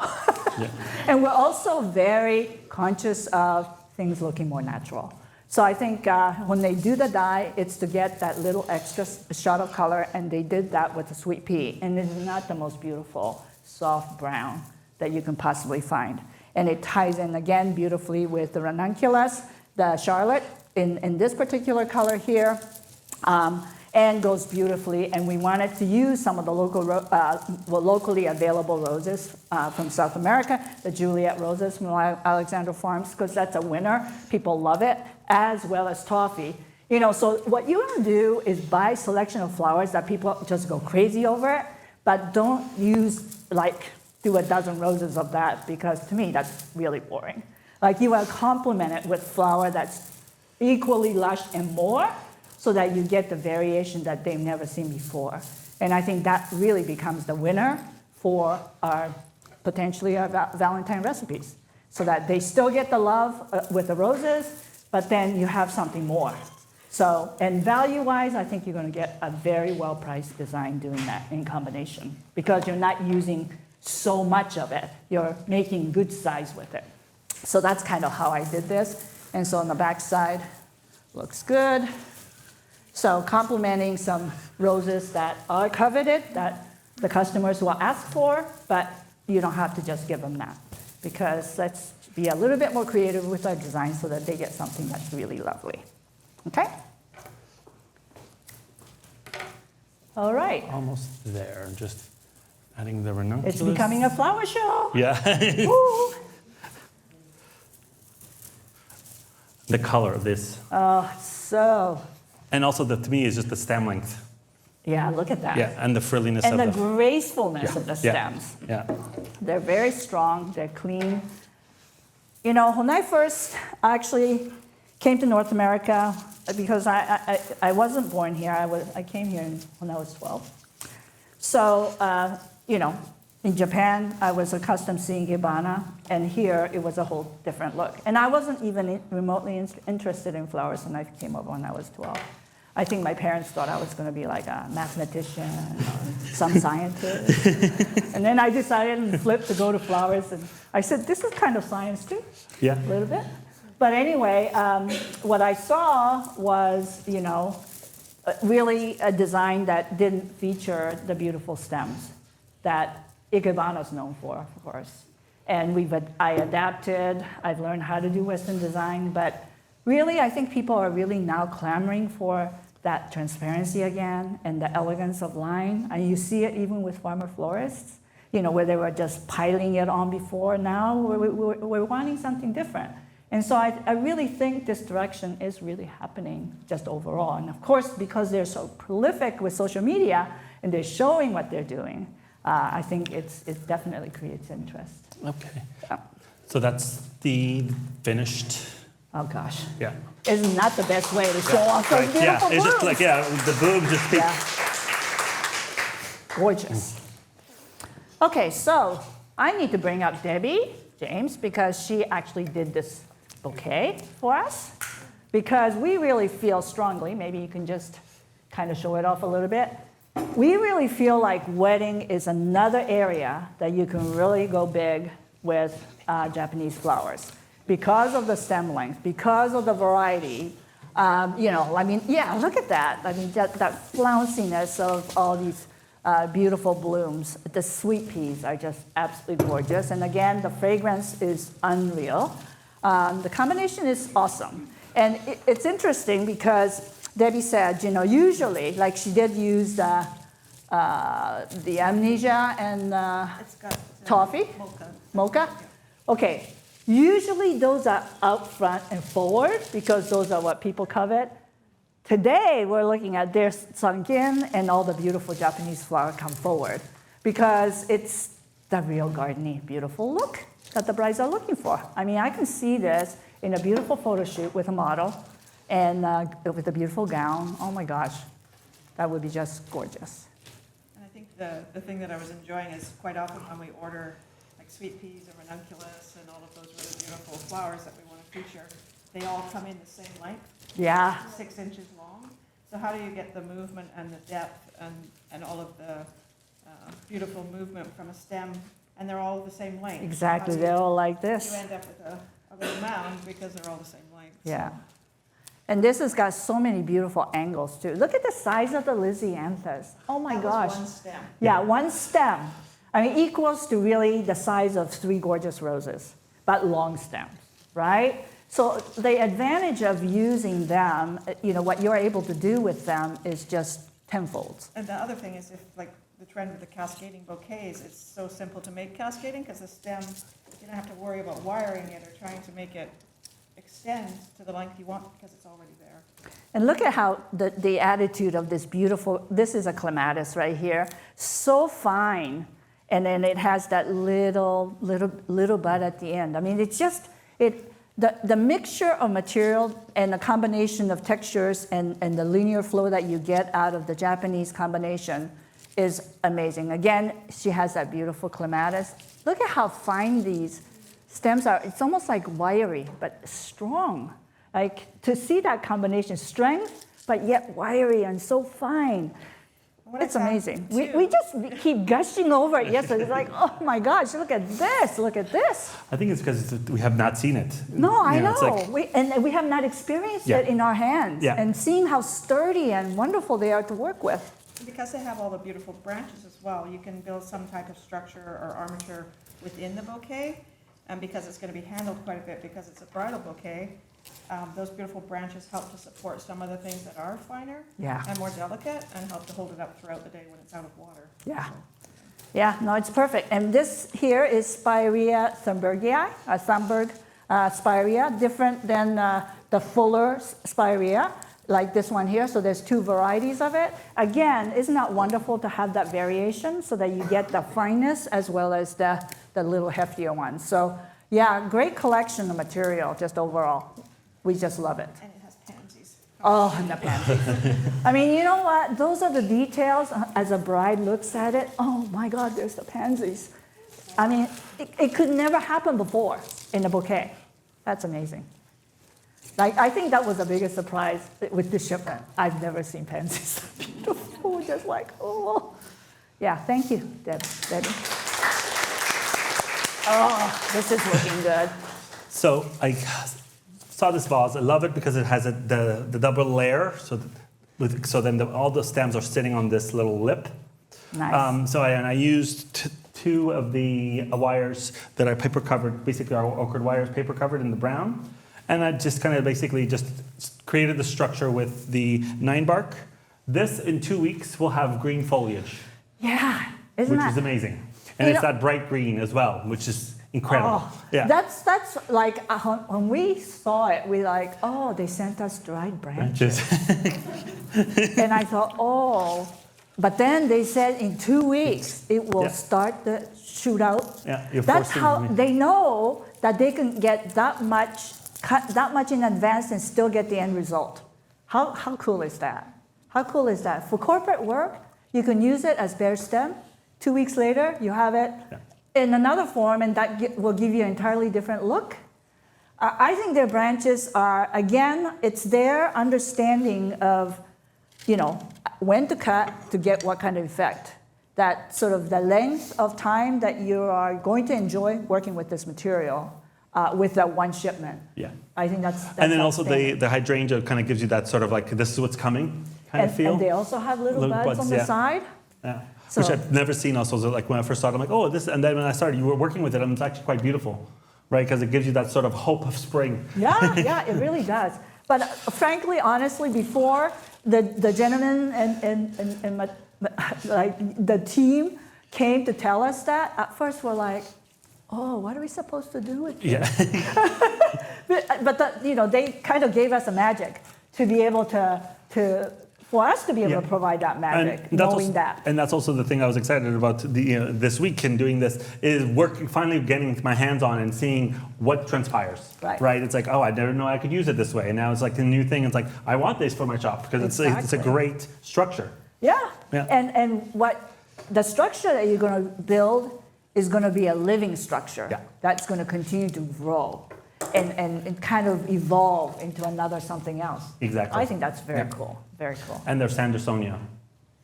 And we're also very conscious of things looking more natural. So I think when they do the dye, it's to get that little extra shot of color, and they did that with the sweet pea. And it is not the most beautiful, soft brown that you can possibly find. And it ties in again beautifully with the ranunculus, the Charlotte, in this particular color here. And goes beautifully, and we wanted to use some of the locally available roses from South America, the Juliet roses from Alexander Farms, because that's a winner. People love it, as well as toffee. So what you want to do is buy a selection of flowers that people just go crazy over it, but don't do a dozen roses of that, because to me, that's really boring. Like, you want to complement it with flower that's equally lush and more, so that you get the variation that they've never seen before. And I think that really becomes the winner for potentially our Valentine recipes, so that they still get the love with the roses, but then you have something more. So, and value-wise, I think you're going to get a very well-priced design doing that in combination, because you're not using so much of it. You're making good size with it. So that's kind of how I did this. And so on the back side, looks good. So complementing some roses that are coveted, that the customers will ask for, but you don't have to just give them that, because let's be a little bit more creative with our design so that they get something that's really lovely. Okay? All right. Almost there. Just adding the ranunculus. It's becoming a flower show. Yeah. Woo. The color of this. Oh, so. And also, to me, is just the stem length. Yeah, look at that. Yeah, and the frilliness And of the gracefulness of the Yeah. stems. Yeah. They're very strong, they're clean. You know, when I first actually came to North America, because I wasn't born here, I came here when I was 12. So, you know, in Japan, I was accustomed seeing Ikebana, and here it was a whole different look. And I wasn't even remotely interested in flowers when I came over when I was 12. I think my parents thought I was going to be like a mathematician or some scientist. And then I decided and flipped to go to flowers, and I said, this is kind of science too, Yeah. a little bit. But anyway, what I saw was, you know, really a design that didn't feature the beautiful stems that Ikebana is known for, of course. And I adapted, I've learned how to do Western design, but really I think people are really now clamoring for that transparency again and the elegance of line. And you see it even with farmer florists, you know, where they were just piling it on before. Now we're wanting something different. And so I really think this direction is really happening just overall. And of course, because they're so prolific with social media and they're showing what they're doing, I think it definitely creates interest. Okay. Yeah. So that's the finished. Oh gosh. Yeah. Isn't that the best way to show off those beautiful Yeah, it's just blooms? like, yeah, the boom just speaks. Yeah. Gorgeous. Okay, so I need to bring up Debbie James because she actually did this bouquet for us because we really feel strongly, maybe you can just kind of show it off a little bit. We really feel like wedding is another area that you can really go big with Japanese flowers because of the stem length, because of the variety. You know, I mean, yeah, look at that. I mean, that flounciness of all these beautiful blooms. The sweet peas are just absolutely gorgeous. And again, the fragrance is unreal. The combination is awesome. And it's interesting because Debbie said, you know, usually, like she did use the amnesia and It's got toffee, mocha. Okay, usually those are out front and forward because those are what people covet. Today, we're looking at their sunk in and all the beautiful Japanese flower come forward because it's the real gardeny, beautiful look that the brides are looking for. I mean, I can see this in a beautiful photo shoot with a model and with a beautiful gown. Oh my gosh, that would be just gorgeous. And I think the thing that I was enjoying is quite often when we order like sweet peas and ranunculus and all of those really beautiful flowers that we want to feature, they all come in the same length. Yeah. 6 inches long. So how do you get the movement and the depth and all of the beautiful movement from a stem, and they're all the same length? Exactly, How do they're all like you this. end up with a little mound because they're all the same length. Yeah. And this has got so many beautiful angles too. Look at the size of the Lysianthus. Oh my That gosh. was one stem. Yeah, one stem. I mean, equals to really the size of 3 gorgeous roses, but long stems, right? So the advantage of using them, you know, what you're able to do with them is just tenfold. And the other thing is if like the trend with the cascading bouquets, it's so simple to make cascading because the stem, you don't have to worry about wiring it or trying to make it extend to the length you want because it's already there. And look at how the attitude of this beautiful, this is a clematis right here, so fine. And then it has that little bud at the end. I mean, it's just, the mixture of material and the combination of textures and the linear flow that you get out of the Japanese combination is amazing. Again, she has that beautiful clematis. Look at how fine these stems are. It's almost like wiry, but strong. Like to see that combination, strength, but yet wiry and so fine. What I It's found, amazing. too- We just keep gushing over it. Yes, it's like, oh my gosh, look at this, look at this. I think it's because we have not seen it. No, I You know. it's like- And we have not experienced Yeah. it in our hands. Yeah. And seeing how sturdy and wonderful they are to work with. Because they have all the beautiful branches as well, you can build some type of structure or armature within the bouquet. And because it's going to be handled quite a bit, because it's a bridal bouquet, those beautiful branches help to support some of the things that are finer Yeah. and more delicate and help to hold it up throughout the day when it's out of water. Yeah. Yeah, no, it's perfect. And this here is Spirea thunbergii, Thunberg Spirea, different than the fuller Spirea, like this one here. So there's 2 varieties of it. Again, isn't that wonderful to have that variation so that you get the fineness as well as the little heftier ones? So Yeah, great collection of material, just overall. We just love it. And it has pansies. Oh, and the pansies. I mean, you know what? Those are the details as a bride looks at it. Oh my God, there's the pansies. I mean, it could never happen before in a bouquet. That's amazing. Like, I think that was the biggest surprise with this shipment. I've never seen pansies so beautiful, just like, oh. Yeah, thank you, Debbie. Oh, this is looking good. So I saw this vase. I love it because it has the double layer. So then all the stems are sitting on this little lip. Nice. I used two of the wires that I paper covered, basically our ochre wires paper covered in the brown. And I just kind of basically just created the structure with the 9 bark. This, in 2 weeks, will have green foliage. Yeah, which is amazing. And it's that bright green as well, which is incredible. Oh, yeah. That's like, when we saw it, we like, oh, they sent us dried branches. And I thought, oh, but then they said in 2 weeks, it will start to shoot out. Yeah, that's how they know that they can get that much, cut that much in advance and still get the end result. How cool is that? How cool is that? For corporate work, you can use it as bare stem. 2 weeks later, you have it in another form, and that will give you an entirely different look. I think their branches are, again, it's their understanding of, when to cut to get what kind of effect. That sort of the length of time that you are going to enjoy working with this material with that one shipment. Yeah. I think that's and then also the hydrangea kind of gives you that sort of like, this is what's coming kind of feel. And they also have little buds on the side. Yeah. So, which I've never seen also. So like when I first started, I'm like, oh, this, and then when I started, you were working with it, and it's actually quite beautiful, right? Because it gives you that sort of hope of spring. Yeah, it really does. But frankly, honestly, before the gentleman and like the team came to tell us that, at first we're like, oh, what are we supposed to do with this? Yeah. but they kind of gave us a magic to be able for us to be able to provide that magic, knowing that. And that's also the thing I was excited about this week in doing this, is finally getting my hands on and seeing what transpires. Right? It's like, oh, I didn't know I could use it this way. And now it's like a new thing. It's like, I want this for my shop because it's a great structure. Yeah. And what the structure that you're going to build is going to be a living structure that's going to continue to grow and kind of evolve into another something else. Exactly. I think that's very cool. Very cool. And their Sandersonia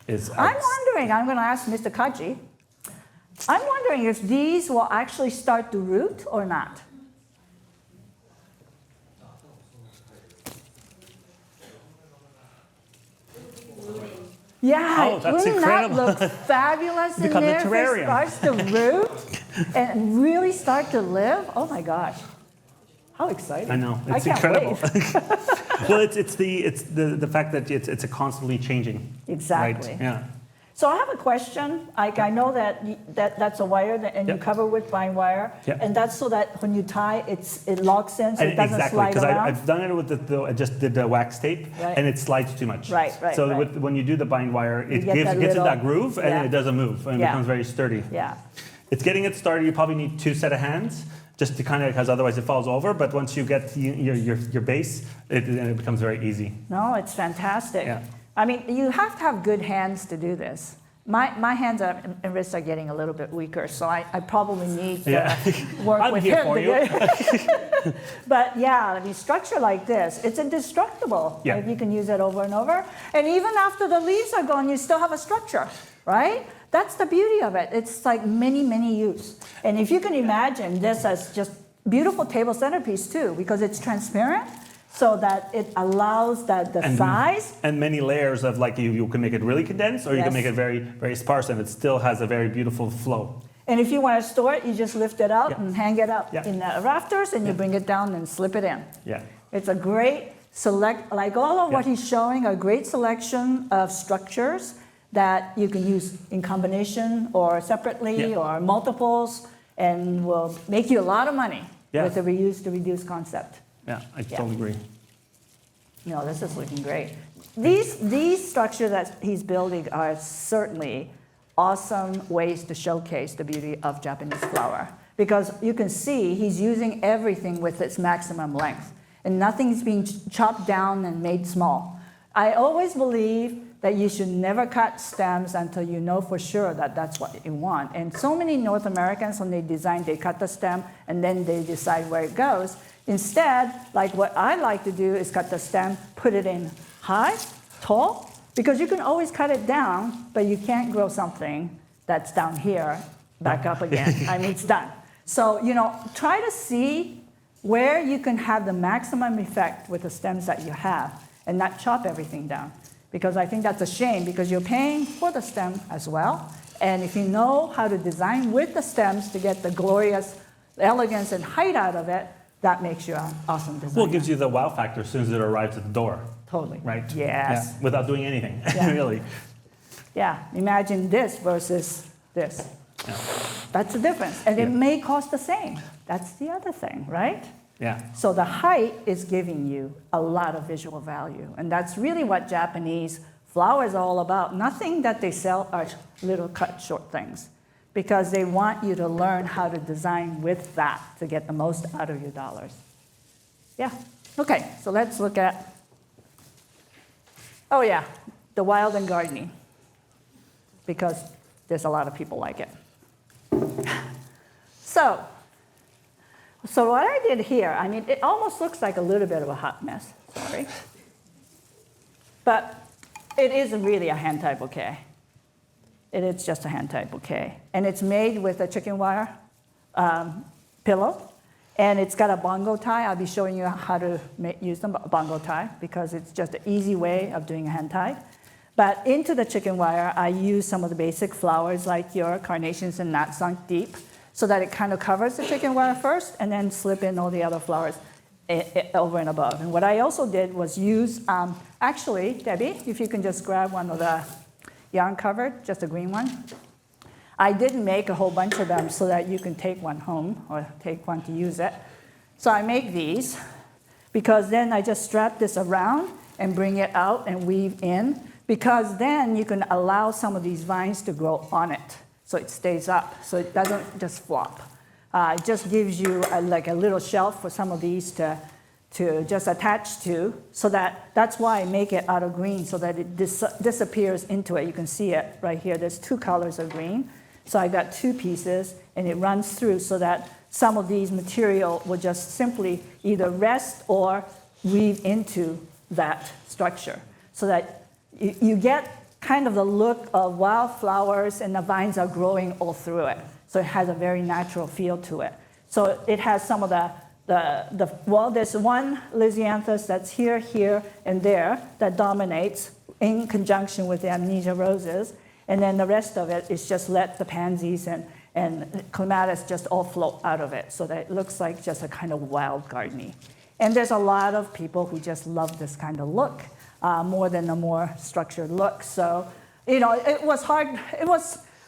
is... I'm wondering, I'm going to ask Mr. Kaji, I'm wondering if these will actually start to root or not. Yeah, wouldn't that look fabulous in there if it starts to root and really start to live? Oh my gosh. How exciting. I know, it's incredible. Well, it's the fact that it's a constantly changing. Exactly. Right? Yeah. So I have a question. I know that's a wire and you cover with fine wire, and that's so that when you tie, it locks in, so it doesn't slide around. I've done it with I just did the wax tape, and it slides too much. Right. So when you do the bind wire, it gets in that groove, and it doesn't move, and it becomes very sturdy. Yeah. It's getting it started. You probably need 2 sets of hands, just to kind of, because otherwise it falls over. But once you get your base, it becomes very easy. No, it's fantastic. Yeah. I mean, you have to have good hands to do this. My hands and wrists are getting a little bit weaker, so I probably need to work with him. For you. But yeah, I mean, structure like this, it's indestructible. Yeah. Like you can use it over and over. And even after the leaves are gone, you still have a structure, right? That's the beauty of it. It's like many use. And if you can imagine this as just beautiful table centerpiece too, because it's transparent, so that it allows the size. And many layers of, like, you can make it really condensed, or you can make it very, very sparse, and it still has a very beautiful flow. And if you want to store it, you just lift it up and hang it up in the rafters, and you bring it down and slip it in. Yeah. It's a great like all of what he's showing, a great selection of structures that you can use in combination or separately or multiples, and will make you a lot of money with the reuse to reduce concept. Yeah, I totally agree. No, this is looking great. These structures that he's building are certainly awesome ways to showcase the beauty of Japanese flower. because you can see he's using everything with its maximum length, and nothing's being chopped down and made small. I always believe that you should never cut stems until you know for sure that that's what you want. And so many North Americans, when they design, they cut the stem and then they decide where it goes. Instead, like what I like to do is cut the stem, put it in high, tall, because you can always cut it down, but you can't grow something that's down here back up again. I mean, it's done. So, try to see where you can have the maximum effect with the stems that you have and not chop everything down. Because I think that's a shame, because you're paying for the stem as well. And if you know how to design with the stems to get the glorious elegance and height out of it, that makes you an awesome designer. Well, it gives you the wow factor as soon as it arrives at the door. Totally. Right? Yes. Yeah, without doing anything, Yeah. really. Yeah, imagine this versus this. Yeah. That's the difference. And it Yeah. may cost the same. That's the other thing, right? Yeah. So the height is giving you a lot of visual value. And that's really what Japanese flowers are all about. Nothing that they sell are little cut short things, because they want you to learn how to design with that to get the most out of your dollars. Yeah. Okay, so let's look at, oh yeah, the wild and gardening, because there's a lot of people like it. So what I did here, I mean, it almost looks like a little bit of a hot mess, sorry. But it isn't really a hand-tie bouquet. It is just a hand-tie bouquet. And it's made with a chicken wire pillow. And it's got a bongo tie. I'll be showing you how to use the bongo tie, because it's just an easy way of doing a hand tie. But into the chicken wire, I use some of the basic flowers like your carnations and not sunk deep, so that it kind of covers the chicken wire first, and then slip in all the other flowers over and above. And what I also did was use, actually, Debbie, if you can just grab one of the yarn covered, just a green one. I didn't make a whole bunch of them so that you can take one home or take one to use it. So I make these, because then I just strap this around and bring it out and weave in, because then you can allow some of these vines to grow on it, so it stays up, so it doesn't just flop. It just gives you like a little shelf for some of these to just attach to, so that's why I make it out of green, so that it disappears into it. You can see it right here. There's two colors of green. So I got two pieces, and it runs through so that some of these material will just simply either rest or weave into that structure, so that you get kind of the look of wildflowers, and the vines are growing all through it. So it has a very natural feel to it. So it has some of well, there's one Lysianthus that's here, and there that dominates in conjunction with the amnesia roses. And then the rest of it is just let the pansies and clematis just all float out of it, so that it looks like just a kind of wild gardening. And there's a lot of people who just love this kind of look, more than a more structured look. So, it was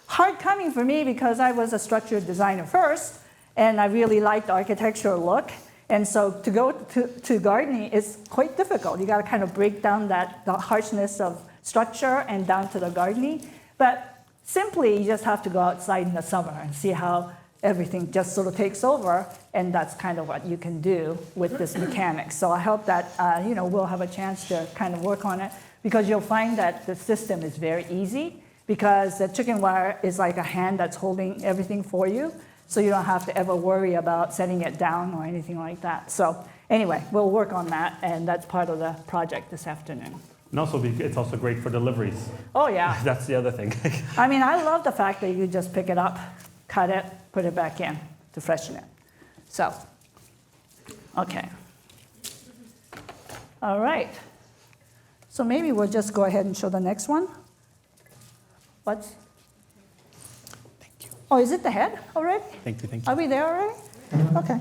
hard coming for me, because I was a structured designer first, and I really liked the architectural look. And so to go to gardening is quite difficult. You got to kind of break down the harshness of structure and down to the gardening. But simply, you just have to go outside in the summer and see how everything just sort of takes over, and that's kind of what you can do with this mechanics. So I hope that we'll have a chance to kind of work on it, because you'll find that the system is very easy, because the chicken wire is like a hand that's holding everything for you, so you don't have to ever worry about setting it down or anything like that. So anyway, we'll work on that, and that's part of the project this afternoon. And also, it's also great for deliveries. Oh, yeah. That's the other thing. I mean, I love the fact that you just pick it up, cut it, put it back in to freshen it. So, okay. All right. So maybe we'll just go ahead and show the next one. Thank you. Oh, is it the head already? Thank you. Are we there already? Okay.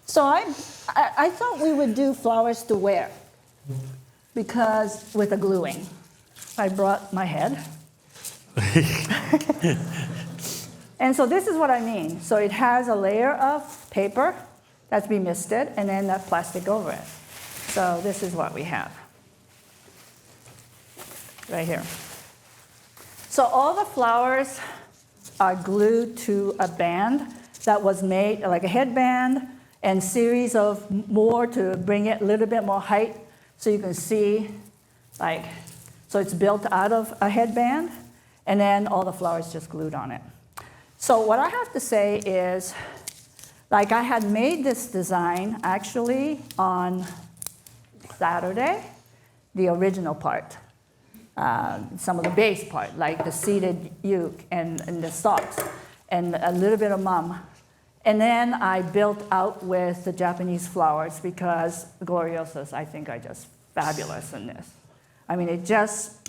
So I thought we would do flowers to wear, because with the gluing. I brought my head. And so this is what I mean. So it has a layer of paper that's been misted, and then that plastic over it. So this is what we have right here. So all the flowers are glued to a band that was made, like a headband, and series of more to bring it a little bit more height, so you can see, like, so it's built out of a headband, and then all the flowers just glued on it. So what I have to say is, like, I had made this design actually on Saturday, the original part, some of the base part, like the seeded yolk and the stalks, and a little bit of mum. And then I built out with the Japanese flowers because gloriosas, I think, are just fabulous in this. I mean, it just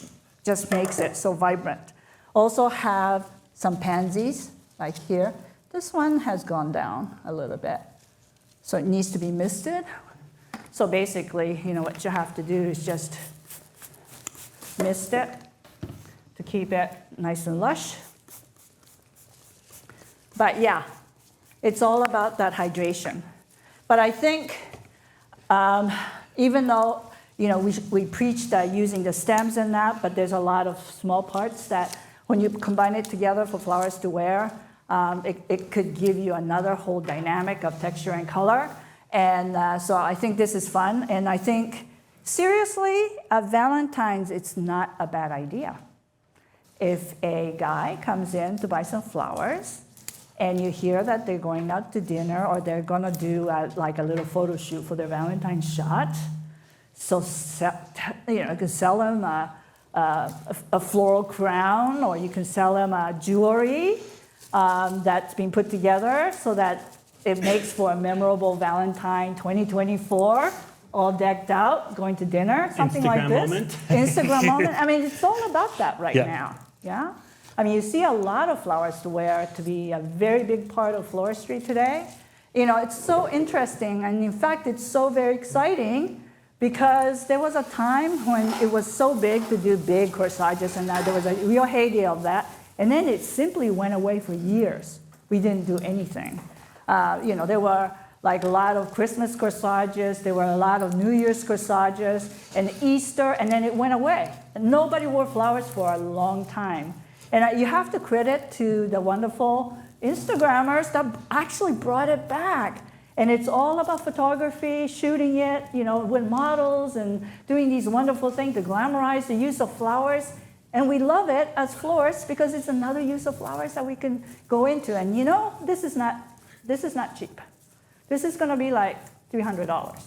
makes it so vibrant. Also have some pansies, like here. This one has gone down a little bit, so it needs to be misted. So basically, you know, what you have to do is just mist it to keep it nice and lush. But yeah, it's all about that hydration. But I think even though, you know, we preach that using the stems and that, but there's a lot of small parts that when you combine it together for flowers to wear, it could give you another whole dynamic of texture and color. And so I think this is fun. And I think, seriously, at Valentine's, it's not a bad idea. If a guy comes in to buy some flowers, and you hear that they're going out to dinner or they're going to do like a little photo shoot for their Valentine's shot, so you know, you can sell them a floral crown, or you can sell them a jewelry that's been put together so that it makes for a memorable Valentine 2024, all decked out, going to dinner, something Instagram like this. Moment. Instagram moment. I mean, it's all about that right now. Yeah. I mean, you see a lot of flowers to wear to be a very big part of floristry today. You know, it's so interesting, and in fact, it's so very exciting because there was a time when it was so big to do big corsages, and there was a real heyday of that, and then it simply went away for years. We didn't do anything. You know, there were like a lot of Christmas corsages, there were a lot of New Year's corsages, and Easter, and then it went away. And nobody wore flowers for a long time. And you have to credit to the wonderful Instagrammers that actually brought it back. And it's all about photography, shooting it, you know, with models and doing these wonderful things to glamorize the use of flowers. And we love it as florists because it's another use of flowers that we can go into. And you know, this is not cheap. This is going to be like $300.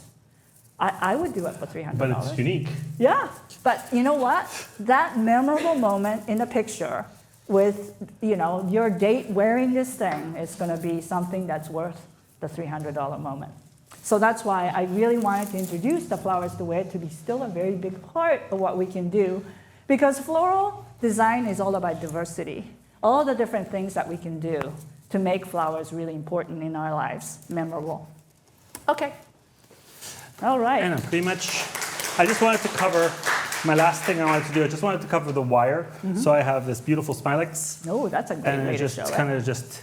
I would do it for $300. But it's unique. Yeah, but you know what? That memorable moment in the picture with, you know, your date wearing this thing is going to be something that's worth the $300 moment. So that's why I really wanted to introduce the flowers to wear to be still a very big part of what we can do, because floral design is all about diversity, all the different things that we can do to make flowers really important in our lives, memorable. Okay. All right. And pretty much, I just wanted to cover, my last thing I wanted to do, I just wanted to cover the wire. So I have this beautiful Smilex. Oh, that's a great way to show it. And kind of just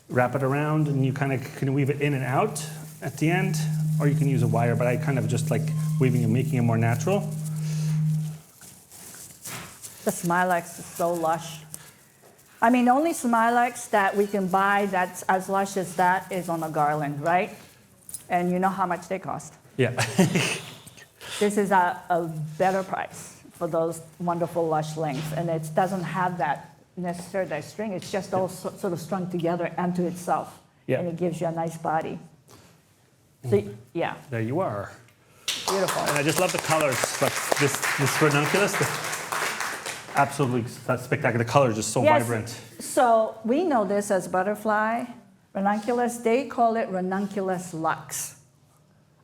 wrap it around, and you kind of can weave it in and out at the end, or you can use a wire, but I kind of just like weaving and making it more natural. The Smilex is so lush. I mean, the only Smilex that we can buy that's as lush as that is on a garland, right? And you know how much they cost. Yeah. This is a better price for those wonderful lush lengths, and it doesn't have that necessarily that string. It's just all sort of strung together unto itself, and it gives you a nice body. So, yeah. There you are. Beautiful. And I just love the colors, but this ranunculus, absolutely spectacular. The color is just so vibrant. So we know this as butterfly ranunculus. They call it ranunculus lux.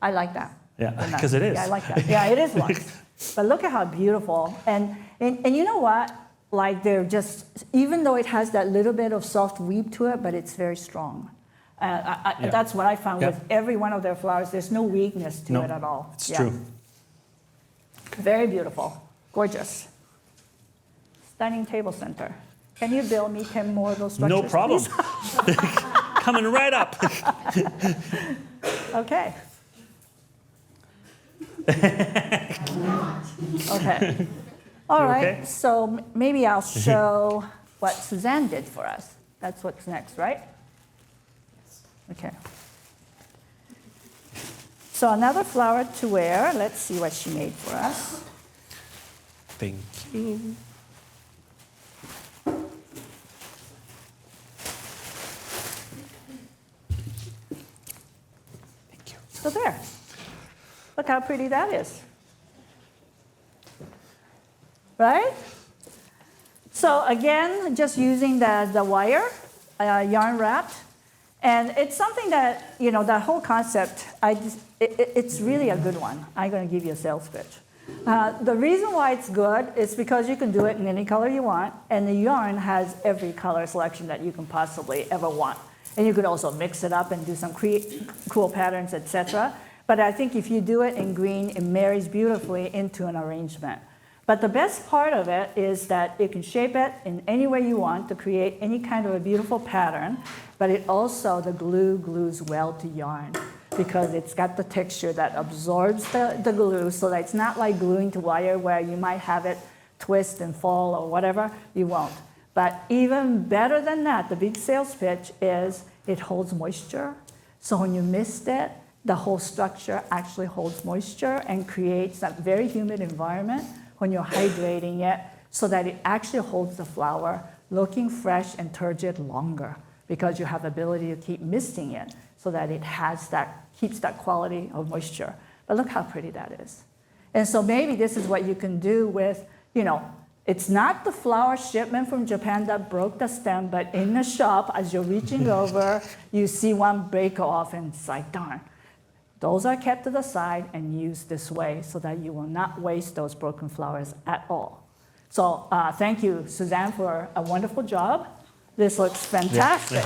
I like that. Yeah, because it is. Yeah, I like that. Yeah, it is lux. But look at how beautiful. And you know what? Like, they're just, even though it has that little bit of soft weave to it, but it's very strong. That's what I found with every one of their flowers. There's no weakness to it at all. It's true. Very beautiful. Gorgeous. Stunning table center. Can you build me 10 more of those structures, No problem. Coming right up. Okay. Okay. All right. Okay? So maybe I'll show what Suzanne did for us. That's what's next, right? Okay. So another flower to wear. Let's see what she made for us. Thank you. Thank you. So there. Look how pretty that is. Right? So again, just using the wire, yarn wrapped. And it's something that, you know, that whole concept, it's really a good one. I'm going to give you a sales pitch. The reason why it's good is because you can do it in any color you want, and the yarn has every color selection that you can possibly ever want. And you could also mix it up and do some cool patterns, etc. But I think if you do it in green, it marries beautifully into an arrangement. But the best part of it is that you can shape it in any way you want to create any kind of a beautiful pattern, but it also, the glue glues well to yarn because it's got the texture that absorbs the glue, so that it's not like gluing to wire where you might have it twist and fall or whatever. You won't. But even better than that, the big sales pitch is it holds moisture. So when you mist it, the whole structure actually holds moisture and creates that very humid environment when you're hydrating it, so that it actually holds the flower looking fresh and turgid longer, because you have the ability to keep misting it so that it has that, keeps that quality of moisture. But look how pretty that is. And so maybe this is what you can do with, you know, it's not the flower shipment from Japan that broke the stem, but in the shop, as you're reaching over, you see one break off and it's like, darn. Those are kept to the side and used this way so that you will not waste those broken flowers at all. So thank you, Suzanne, for a wonderful job. This looks fantastic,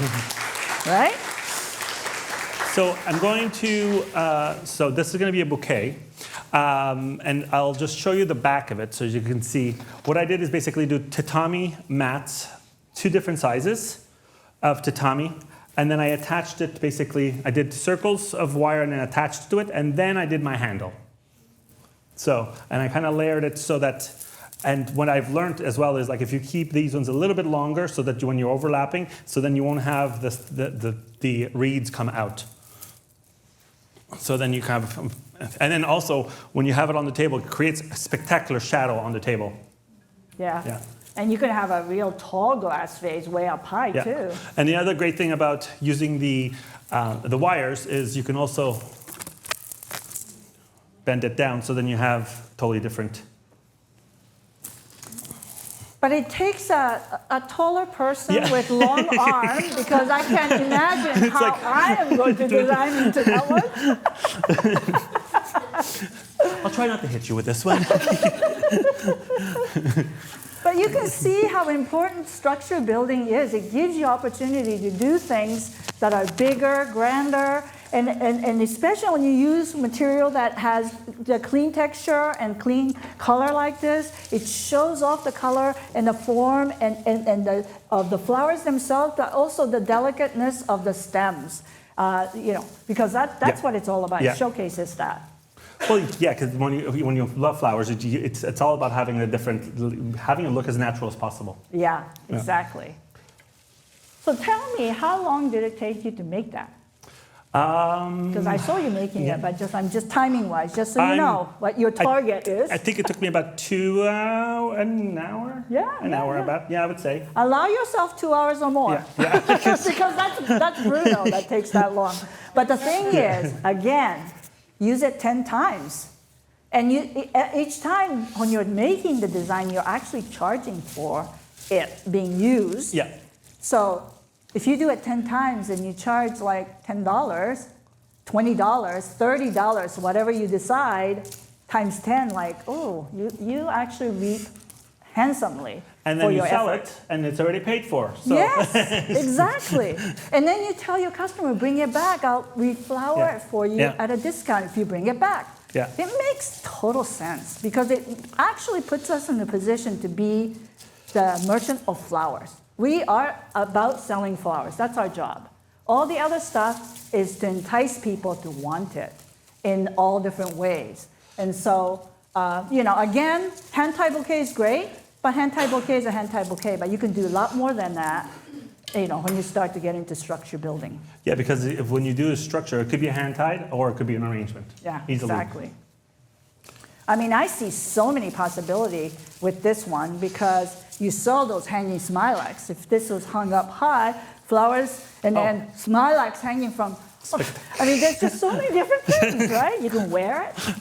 right? So I'm going to, so this is going to be a bouquet. And I'll just show you the back of it so you can see. What I did is basically do tatami mats, 2 different sizes of tatami. And then I attached it, basically, I did circles of wire and then attached to it, and then I did my handle. So, and I kind of layered it so that, and what I've learned as well is, like, if you keep these ones a little bit longer so that when you're overlapping, so then you won't have the reeds come out. So then you kind of, and then also, when you have it on the table, it creates a spectacular shadow on the table. Yeah. And you can have a real tall glass vase way up high, too. And the other great thing about using the wires is you can also bend it down, so then you have totally different. But it takes a taller person with long arms, because I can't imagine how like, I am going to design into that one. I'll try not to hit you with this one. But you can see how important structure building is. It gives you opportunity to do things that are bigger, grander, and especially when you use material that has the clean texture and clean color like this, it shows off the color and the form and of the flowers themselves, but also the delicateness of the stems. You know, because that's what it's all about. It showcases that. Well, yeah, because when you love flowers, it's all about having a look as natural as possible. Yeah, exactly. So tell me, how long did it take you to make that? Because I saw you making it, but I'm just timing-wise, just so you know what your target is. I think it took me about an hour. Yeah, an hour about. Yeah, I would say. Allow yourself 2 hours or more. Yeah. Because that's Bruno that takes that long. But the thing is, again, use it 10 times. And each time when you're making the design, you're actually charging for it being used. Yeah. So if you do it 10 times and you charge like $10, $20, $30, whatever you decide, times 10, like, oh, you actually reap handsomely. And then you sell it, and it's already paid for. So. Yes, exactly. And then you tell your customer, bring it back. I'll reflower it for you at a discount if you bring it back. Yeah. It makes total sense because it actually puts us in a position to be the merchant of flowers. We are about selling flowers. That's our job. All the other stuff is to entice people to want it in all different ways. And so, again, hand-tie bouquet is great. But hand-tie bouquet is a hand-tie bouquet, but you can do a lot more than that. when you start to get into structure building. Yeah, because when you do a structure, it could be a hand tied or it could be an arrangement. Yeah, easily. exactly. I mean, I see so many possibility with this one because you saw those hanging smilax. If this was hung up high, flowers, and then smilax hanging from, I mean, there's just so many different things, right? You can wear it.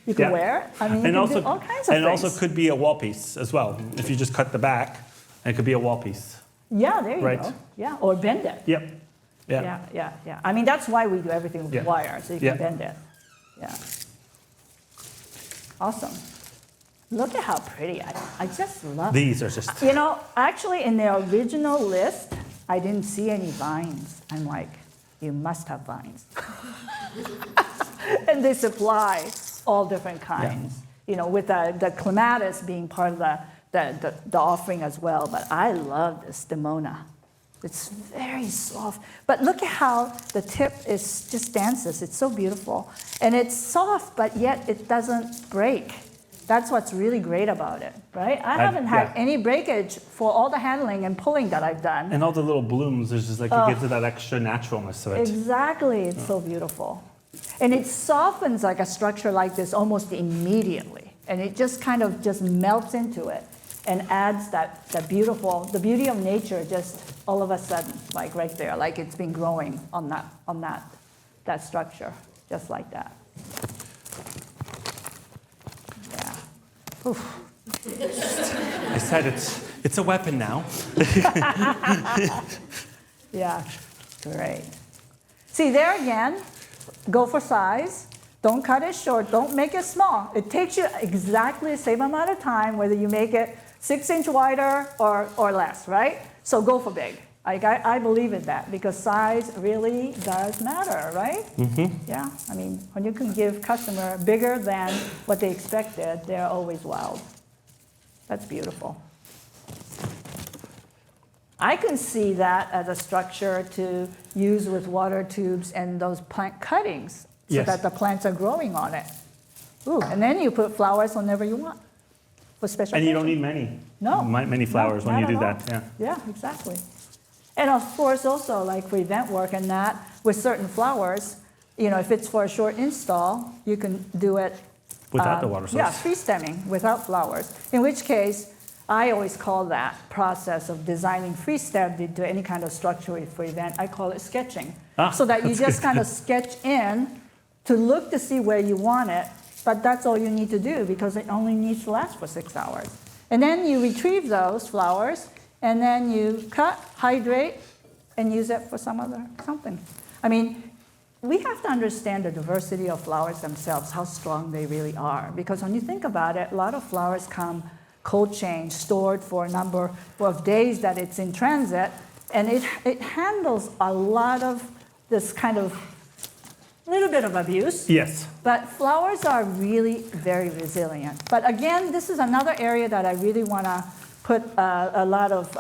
You can wear it. I mean, you can do all kinds of things. And also could be a wall piece as well. If you just cut the back, it could be a wall piece. Yeah, there you go. Yeah, or bend it. Yep. Yeah. I mean, that's why we do everything with wire, so you can bend it. Yeah. Awesome. Look at how pretty. I just love These are just... Actually, in the original list, I didn't see any vines. I'm like, you must have vines. And they supply all different kinds, with the clematis being part of the offering as well. But I love this demona. It's very soft. But look at how the tip is just dances. It's so beautiful. And it's soft, but yet it doesn't break. That's what's really great about it, right? I haven't had any breakage for all the handling and pulling that I've done. And all the little blooms, there's just like, it gives it that extra naturalness to it. Exactly. It's so beautiful. And it softens like a structure like this almost immediately. And it just kind of just melts into it and adds the beauty of nature just all of a sudden, like right there, like it's been growing on that structure, just like that. Yeah. Oof. I said it's a weapon now. Yeah, great. See, there again, go for size. Don't cut it short. Don't make it small. It takes you exactly the same amount of time whether you make it 6-inch wider or less, right? So go for big. I believe in that because size really does matter, right? Mm-hmm. Yeah. I mean, when you can give customer bigger than what they expected, they're always wowed. That's beautiful. I can see that as a structure to use with water tubes and those plant cuttings so that the plants are growing on it. Ooh, and then you put flowers whenever you want for special And you don't occasion. need many No, flowers when you do not that. at all. Yeah. Yeah, exactly. And of course, also like for event work and that, with certain flowers, if it's for a short install, you can do it Without the water source. Yeah, free stemming without flowers. In which case, I always call that process of designing free stem into any kind of structure for event, I call it sketching. So that you just kind of sketch in to look to see where you want it, but that's all you need to do because it only needs to last for 6 hours. And then you retrieve those flowers, and then you cut, hydrate, and use it for something. I mean, we have to understand the diversity of flowers themselves, how strong they really are. Because when you think about it, a lot of flowers come cold chain, stored for a number of days that it's in transit, and it handles a lot of this kind of little bit of abuse. Yes. But flowers are really very resilient. But again, this is another area that I really want to put a lot of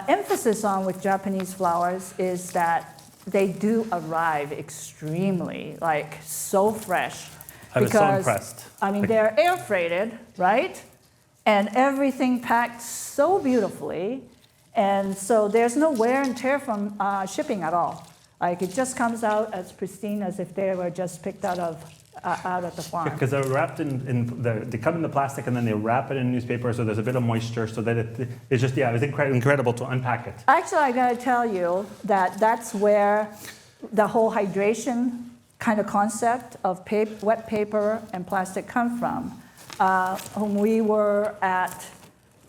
emphasis on with Japanese flowers is that they do arrive extremely, so fresh. I was so impressed. I mean, they're air freighted, right? And everything packed so beautifully. And so there's no wear and tear from shipping at all. It just comes out as pristine as if they were just picked out at the farm. Because they're wrapped they come in the plastic and then they wrap it in newspaper so there's a bit of moisture so that it's just, it was incredible to unpack it. Actually, I gotta tell you that's where the whole hydration kind of concept of wet paper and plastic come from. When we were at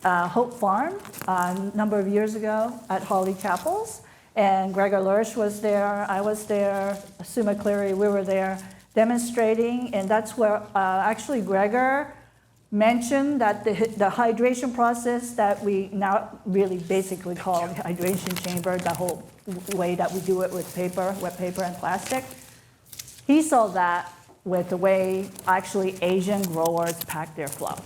Hope Farm a number of years ago at Holly Chapels, and Gregor Lurch was there, I was there, Sue McCleary, we were there demonstrating, and that's where actually Gregor mentioned that the hydration process that we now really basically call the hydration chamber, the whole way that we do it with paper, wet paper and plastic, he saw that with the way actually Asian growers pack their flowers.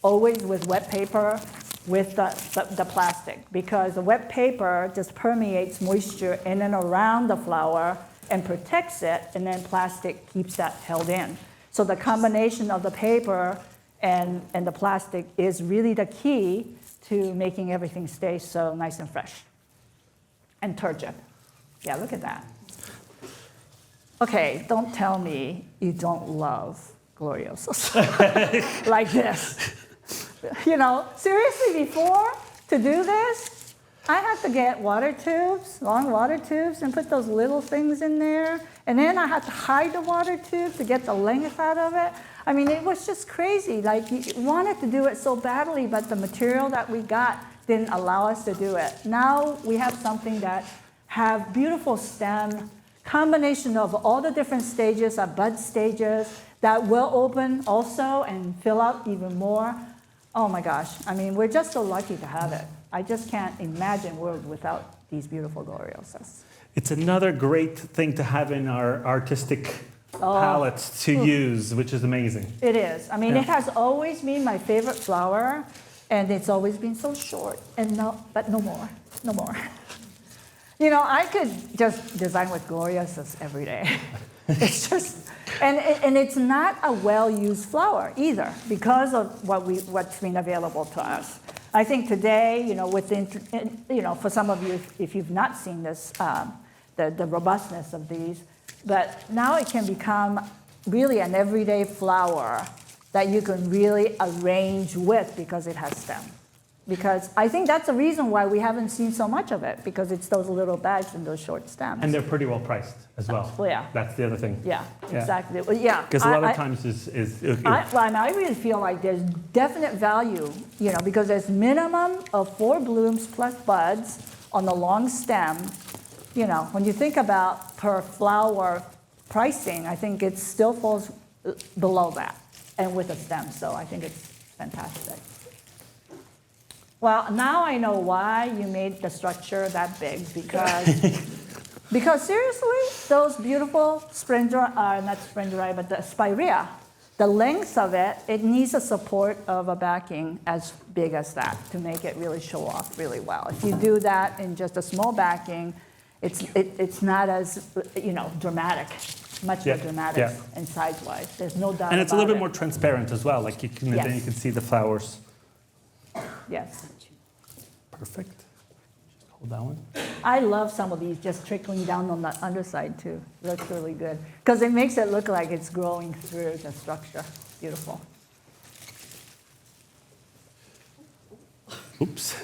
Always with wet paper, with the plastic, because the wet paper just permeates moisture in and around the flower and protects it, and then plastic keeps that held in. So the combination of the paper and the plastic is really the key to making everything stay so nice and fresh. and turgid. Yeah, look at that. Okay, don't tell me you don't love gloriosos like this. You know, seriously, before to do this, I had to get water tubes, long water tubes, and put those little things in there. And then I had to hide the water tube to get the length out of it. I mean, it was just crazy. Like, you wanted to do it so badly, but the material that we got didn't allow us to do it. Now we have something that have beautiful stem, combination of all the different stages, bud stages, that will open also and fill out even more. Oh my gosh, I mean, we're just so lucky to have it. I just can't imagine a world without these beautiful gloriosas. It's another great thing to have in our artistic palettes to use, which is amazing. It is. I mean, Yeah. it has always been my favorite flower, and it's always been so short. And but no more, no more. You know, I could just design with gloriosas every day. It's just, and it's not a well-used flower either because of what's been available to us. I think today, you know, for some of you, if you've not seen this, the robustness of these, but now it can become really an everyday flower that you can really arrange with because it has stem. Because I think that's the reason why we haven't seen so much of it, because it's those little bags and those short stems. And they're pretty well priced as well. Well, yeah. That's the other thing. Yeah, Yeah. exactly. Well, yeah. Because a lot of times I really feel like there's definite value, you know, because there's minimum of 4 blooms plus buds on the long stem. You know, when you think about per flower pricing, I think it still falls below that, and with a stem. So I think it's fantastic. Well, now I know why you made the structure that big, because seriously, those beautiful not Sprengeri, but the spirea, the length of it, it needs the support of a backing as big as that to make it really show off really well. If you do that in just a small backing, it's not as, you know, dramatic, much more dramatic and size-wise. There's no doubt about it. And it's a little bit more transparent as well. Like then you can see the flowers. Yes. Perfect. Just hold that one. I love some of these just trickling down on the underside too. Looks really good. Because it makes it look like it's growing through the structure. Beautiful. Oops.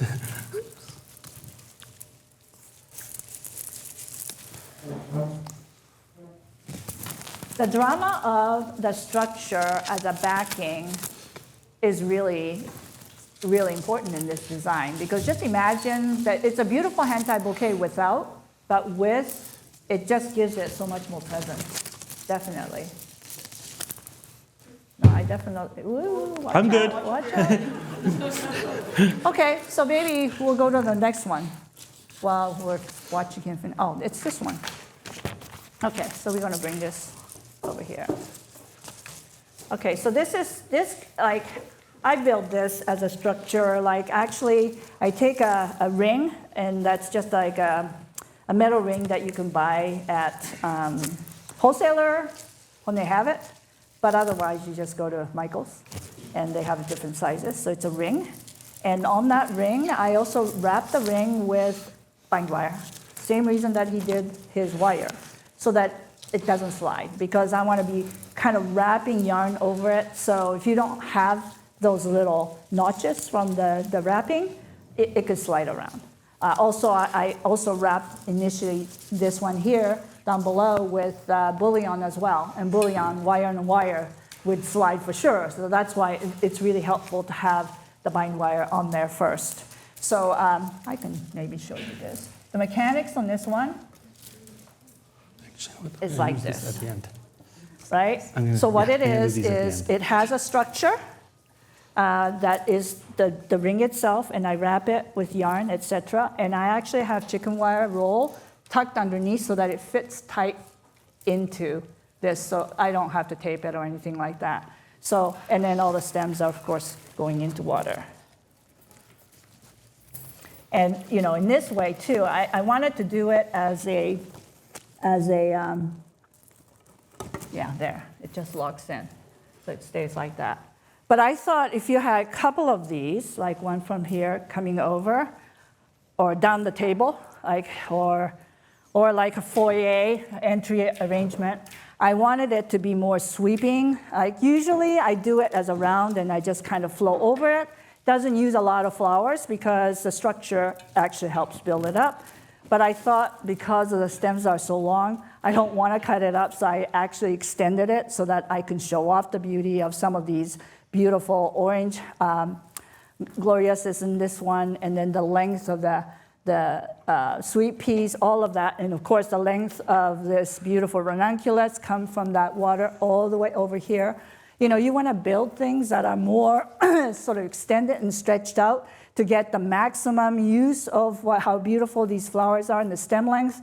The drama of the structure as a backing is really important in this design, because just imagine that it's a beautiful hand-tied bouquet without, but with, it just gives it so much more presence. Definitely. No, I definitely, watch I'm out, good. Watch out. Okay, so maybe we'll go to the next one while we're watching him finish. Oh, it's this one. Okay, so we're gonna bring this over here. Okay, so this, like, I built this as a structure. Like, actually, I take a ring, and that's just like a metal ring that you can buy at wholesaler when they have it. But otherwise, you just go to Michael's, and they have different sizes. So it's a ring. And on that ring, I also wrap the ring with bind wire. Same reason that he did his wire, so that it doesn't slide. Because I want to be kind of wrapping yarn over it. So if you don't have those little notches from the wrapping, it could slide around. I also wrapped initially this one here down below with bullion as well. And bullion, wire and wire, would slide for sure. So that's why it's really helpful to have the bind wire on there first. So I can maybe show you this. The mechanics on this one is like this. At the end. Right? So what it is it has a structure. That is the ring itself, and I wrap it with yarn, etc. And I actually have chicken wire roll tucked underneath so that it fits tight into this, so I don't have to tape it or anything like that. So, and then all the stems are, of course, going into water. And, you know, in this way, too, I wanted to do it as a yeah, there. It just locks in, so it stays like that. But I thought if you had a couple of these, like one from here coming over, or down the table, or like a foyer entry arrangement. I wanted it to be more sweeping. Like usually I do it as a round and I just kind of flow over it. Doesn't use a lot of flowers because the structure actually helps build it up. But I thought because the stems are so long, I don't want to cut it up, so I actually extended it so that I can show off the beauty of some of these beautiful orange glorious is in this one, and then the length of the sweet peas, all of that, and of course the length of this beautiful ranunculus come from that water all the way over here. You know, you want to build things that are more sort of extended and stretched out to get the maximum use of how beautiful these flowers are and the stem length,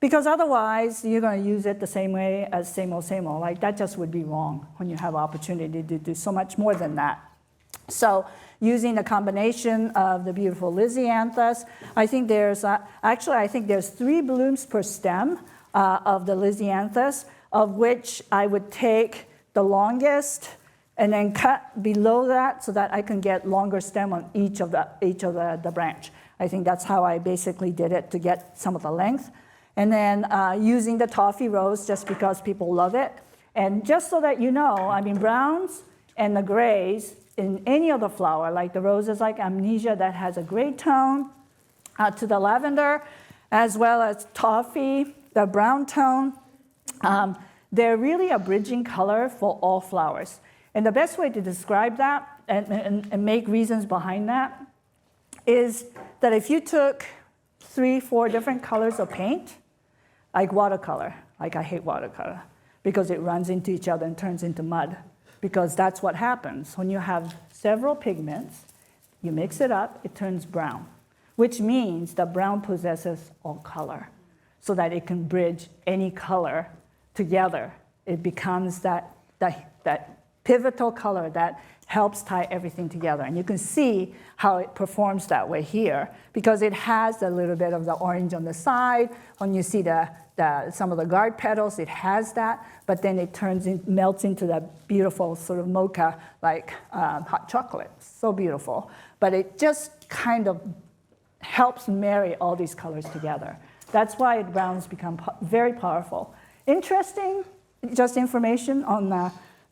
because otherwise you're going to use it the same way as same old, same old. Like that just would be wrong when you have opportunity to do so much more than that. So using a combination of the beautiful Lisianthus, I think there's, I think there's 3 blooms per stem of the Lisianthus, of which I would take the longest and then cut below that so that I can get longer stem on each of the branch. I think that's how I basically did it to get some of the length. And then using the toffee rose just because people love it. And just so that you know, I mean, browns and the grays in any other flower, like the roses like Amnesia that has a gray tone to the lavender, as well as toffee, the brown tone, they're really a bridging color for all flowers. And the best way to describe that and make reasons behind that is that if you took 3, 4 different colors of paint, like watercolor, like I hate watercolor, because it runs into each other and turns into mud, because that's what happens. When you have several pigments, you mix it up, it turns brown, which means that brown possesses all color, so that it can bridge any color together. It becomes that pivotal color that helps tie everything together. And you can see how it performs that way here, because it has a little bit of the orange on the side. When you see some of the guard petals, it has that, but then it melts into that beautiful sort of mocha, like hot chocolate. So beautiful. But it just kind of helps marry all these colors together. That's why browns become very powerful. Interesting, just information on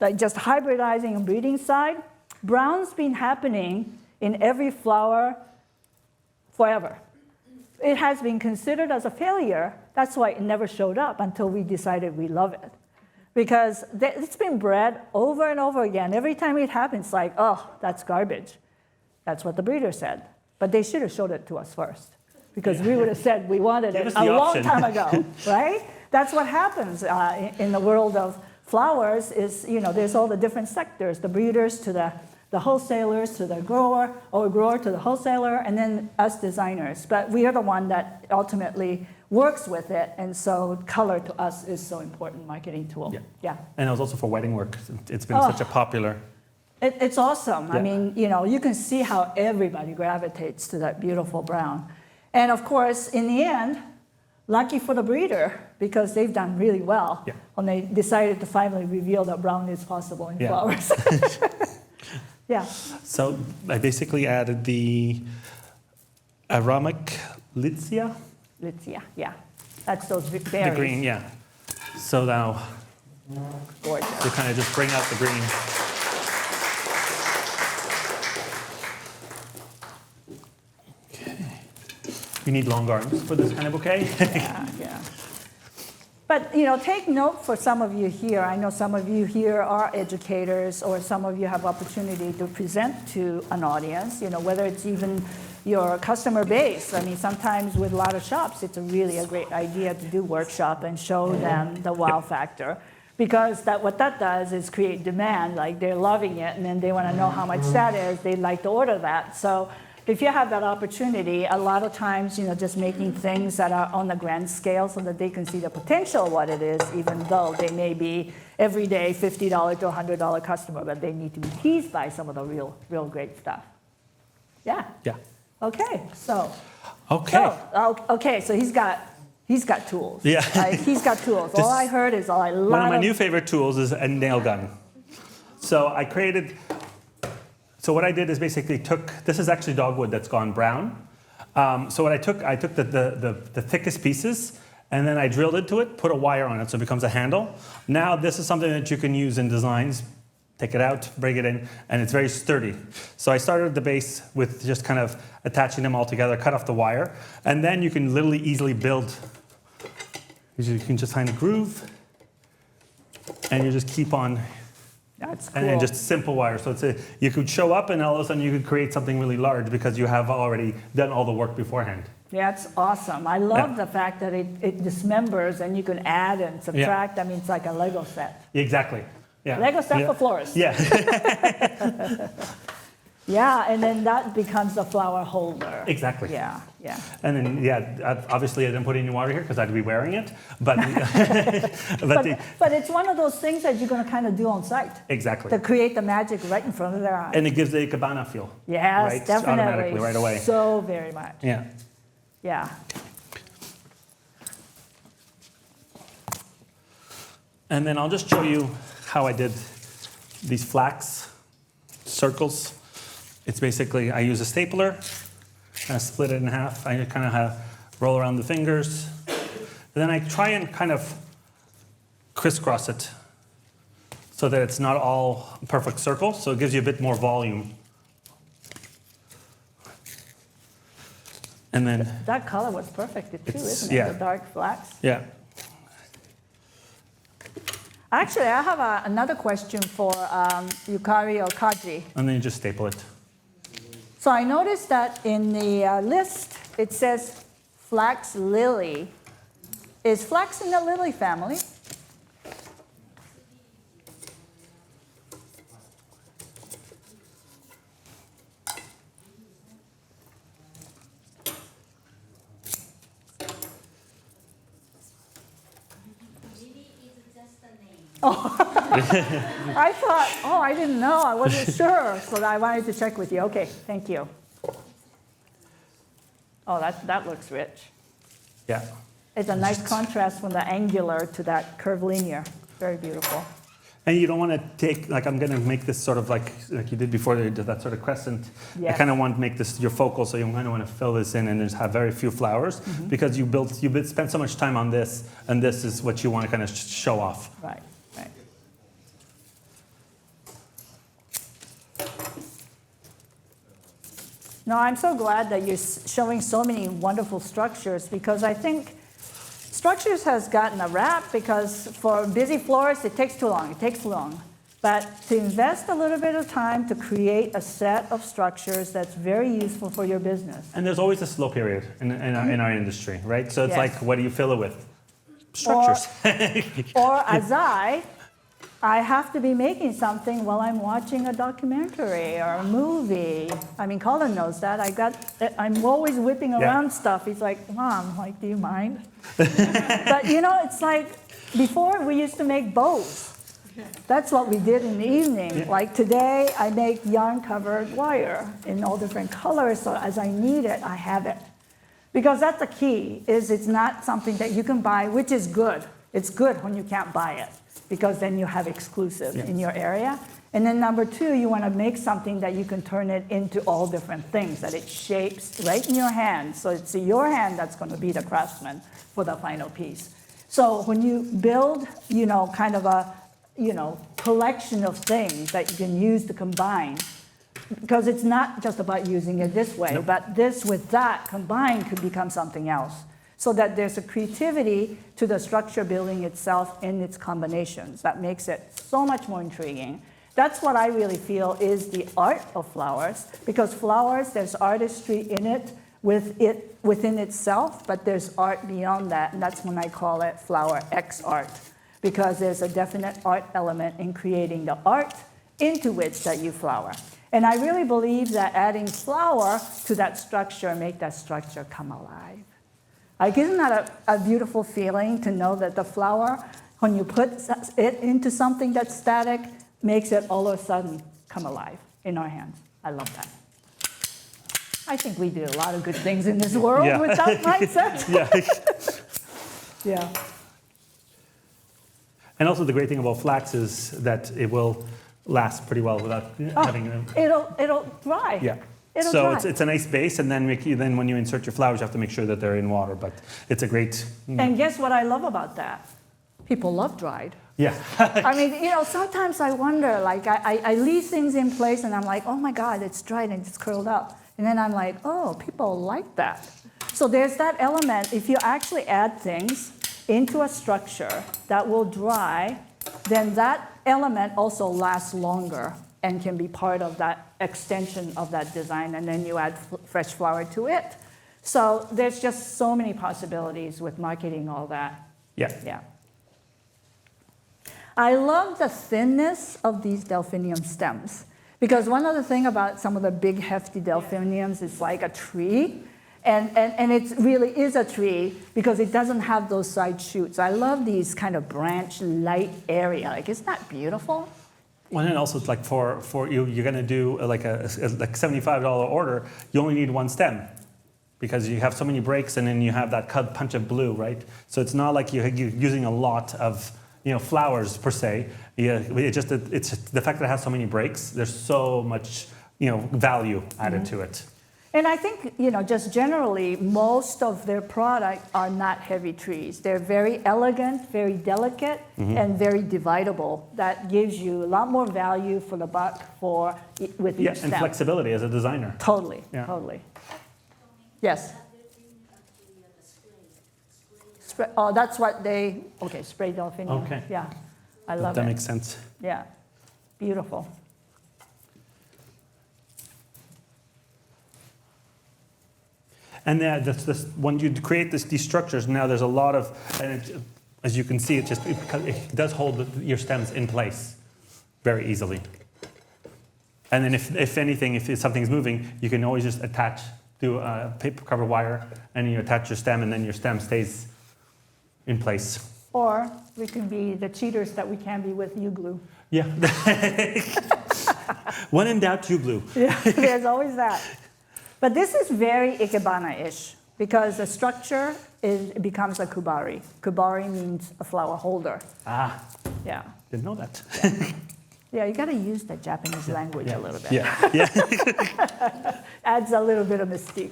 like just hybridizing and breeding side. Brown's been happening in every flower forever. It has been considered as a failure. That's why it never showed up until we decided we love it. Because it's been bred over and over again. Every time it happens, like, oh, that's garbage. That's what the breeder said. But they should have showed it to us first, because we would have said we wanted it a long time ago, right? That's what happens in the world of flowers is, you know, there's all the different sectors, the breeders to the wholesalers to the grower, or grower to the wholesaler, and then us designers. But we are the one that ultimately works with it, and so color to us is so important marketing tool. Yeah. And it was also for wedding work. It's been such a popular. It's awesome. Yeah. I mean, you know, you can see how everybody gravitates to that beautiful brown. And of course, in the end, lucky for the breeder, because they've done really well when they decided to finally reveal that brown is possible in flowers. Yeah. So I basically added the aromatic Litsia. Litsia, yeah. That's those berries. The green, yeah. So now Gorgeous. to kind of just bring out the green. You need long arms for this kind of bouquet. Yeah. But, you know, take note for some of you here. I know some of you here are educators, or some of you have opportunity to present to an audience, you know, whether it's even your customer base. I mean, sometimes with a lot of shops, it's really a great idea to do workshop and show them the wow factor. Because what that does is create demand, like they're loving it, and then they want to know how much that is. They'd like to order that. So if you have that opportunity, a lot of times, you know, just making things that are on the grand scale so that they can see the potential of what it is, even though they may be everyday $50 to $100 customer, but they need to be teased by some of the real great stuff. Yeah. Yeah. Okay. So. Okay. So he's got tools. Yeah. Like, he's got tools. All I heard is one of my new favorite tools is a nail gun. So what I did is basically this is actually dogwood that's gone brown. So what I took the thickest pieces, and then I drilled into it, put a wire on it so it becomes a handle. Now this is something that you can use in designs. Take it out, bring it in, and it's very sturdy. So I started at the base with just kind of attaching them all together, cut off the wire, and then you can literally easily build. You can just find a groove, and you just keep on. That's cool. And then just simple wire. So you could show up, and all of a sudden you could create something really large because you have already done all the work beforehand. That's awesome. I love the fact that it dismembers and you can add and subtract. I mean, it's like a Lego set. Exactly. Yeah. Lego set for florists. Yeah. Yeah, and then that becomes the flower holder. Exactly. Yeah, yeah. And then, obviously I didn't put any water here because I'd be wearing it, but But it's one of those things that you're going to kind of do on site. Exactly. To create the magic right in front of their eyes. And it gives the cabana feel. Yes, right? definitely. Automatically, right away. So very much. Yeah. Yeah. And then I'll just show you how I did these flax circles. It's basically, I use a stapler, and I split it in half. I kind of roll around the fingers. And then I try and kind of crisscross it so that it's not all a perfect circle, so it gives you a bit more volume. And then, That color was perfect too, isn't it? yeah. The dark flax. yeah. Actually, I have another question for Yukari or Kaji. And then you just staple it. So I noticed that in the list, it says flax lily. Is flax in the lily family? I thought, I didn't know. I wasn't sure. So I wanted to check with you. Okay, thank you. Oh, that looks rich. Yeah. It's a nice contrast from the angular to that curvilinear. Very beautiful. And you don't want to take, like I'm going to make this sort of like you did before, you did that sort of crescent. Yes. I kind of want to make this your focal, so you kind of want to fill this in and just have very few flowers because you spent so much time on this, and this is what you want to kind of show off. Right, right. No, I'm so glad that you're showing so many wonderful structures because I think structures has gotten a rap because for busy florists, it takes too long. It takes long. But to invest a little bit of time to create a set of structures that's very useful for your business. And there's always a slow period in our industry, right? So it's Yes. like, what do you fill it with? Structures. Or as I have to be making something while I'm watching a documentary or a movie. I mean, Colin knows that. I'm always whipping around stuff. He's like, Mom, I'm like, do you mind? But it's like before we used to make bows. That's what we did in the evening. Yeah. Like today, I make yarn-covered wire in all different colors, so as I need it, I have it. Because that's the key, is it's not something that you can buy, which is good. It's good when you can't buy it, because then you have exclusive in your area. And then number two, you want to make something that you can turn it into all different things, that it shapes right in your hand. So it's your hand that's going to be the craftsman for the final piece. So when you build, kind of a, collection of things that you can use to combine, because it's not just about using it this way, but this with that combined could become something else. So that there's a creativity to the structure building itself and its combinations that makes it so much more intriguing. That's what I really feel is the art of flowers, because flowers, there's artistry in it within itself, but there's art beyond that, and that's when I call it flower X art, because there's a definite art element in creating the art into which that you flower. And I really believe that adding flower to that structure make that structure come alive. Like, isn't that a beautiful feeling to know that the flower, when you put it into something that's static, makes it all of a sudden come alive in our hands? I love that. I think we do a lot of good things in this world with that mindset. Yeah. And also the great thing about flax is that it will last pretty well without having them. It'll dry. Yeah. It'll So dry. it's a nice base, and then then when you insert your flowers, you have to make sure that they're in water. But it's a great. And guess what I love about that? People love dried. Yeah. I mean, you know, sometimes I wonder, like, I leave things in place and I'm like, oh my God, it's dried and it's curled up. And then I'm like, oh, people like that. So there's that element. If you actually add things into a structure that will dry, then that element also lasts longer and can be part of that extension of that design, and then you add fresh flower to it. So there's just so many possibilities with marketing all that. Yeah. Yeah. I love the thinness of these delphinium stems, because one other thing about some of the big hefty delphiniums is like a tree, and it really is a tree because it doesn't have those side shoots. I love these kind of branch light area. Like, isn't that beautiful? Well, and also it's like for you, you're going to do like a like $75 order. You only need one stem, because you have so many breaks, and then you have that punch of blue, right? So it's not like you're using a lot of flowers per se. Yeah, it's the fact that it has so many breaks. There's so much value added to it. And I think, just generally, most of their product are not heavy trees. They're very elegant, very delicate, and very dividable. That gives you a lot more value for the buck with each stem. And flexibility as a designer. Totally, Yeah. totally. Yes? Oh, that's what spray delphinium. Okay. Yeah, I love That it. makes sense. Yeah, beautiful. And when you create these structures, now there's a lot of, as you can see, it does hold your stems in place very easily. And then if anything, if something's moving, you can always just do a paper cover wire, and you attach your stem, and then your stem stays in place. Or we can be the cheaters that we can be with U-glue. Yeah. When in doubt, you glue. Yeah, there's always that. But this is very ikebana-ish, because the structure becomes a kubari. Kubari means a flower holder. Ah, Yeah. didn't know that. Yeah, you got to use the Japanese language a little bit. Yeah, yeah. Adds a little bit of mystique.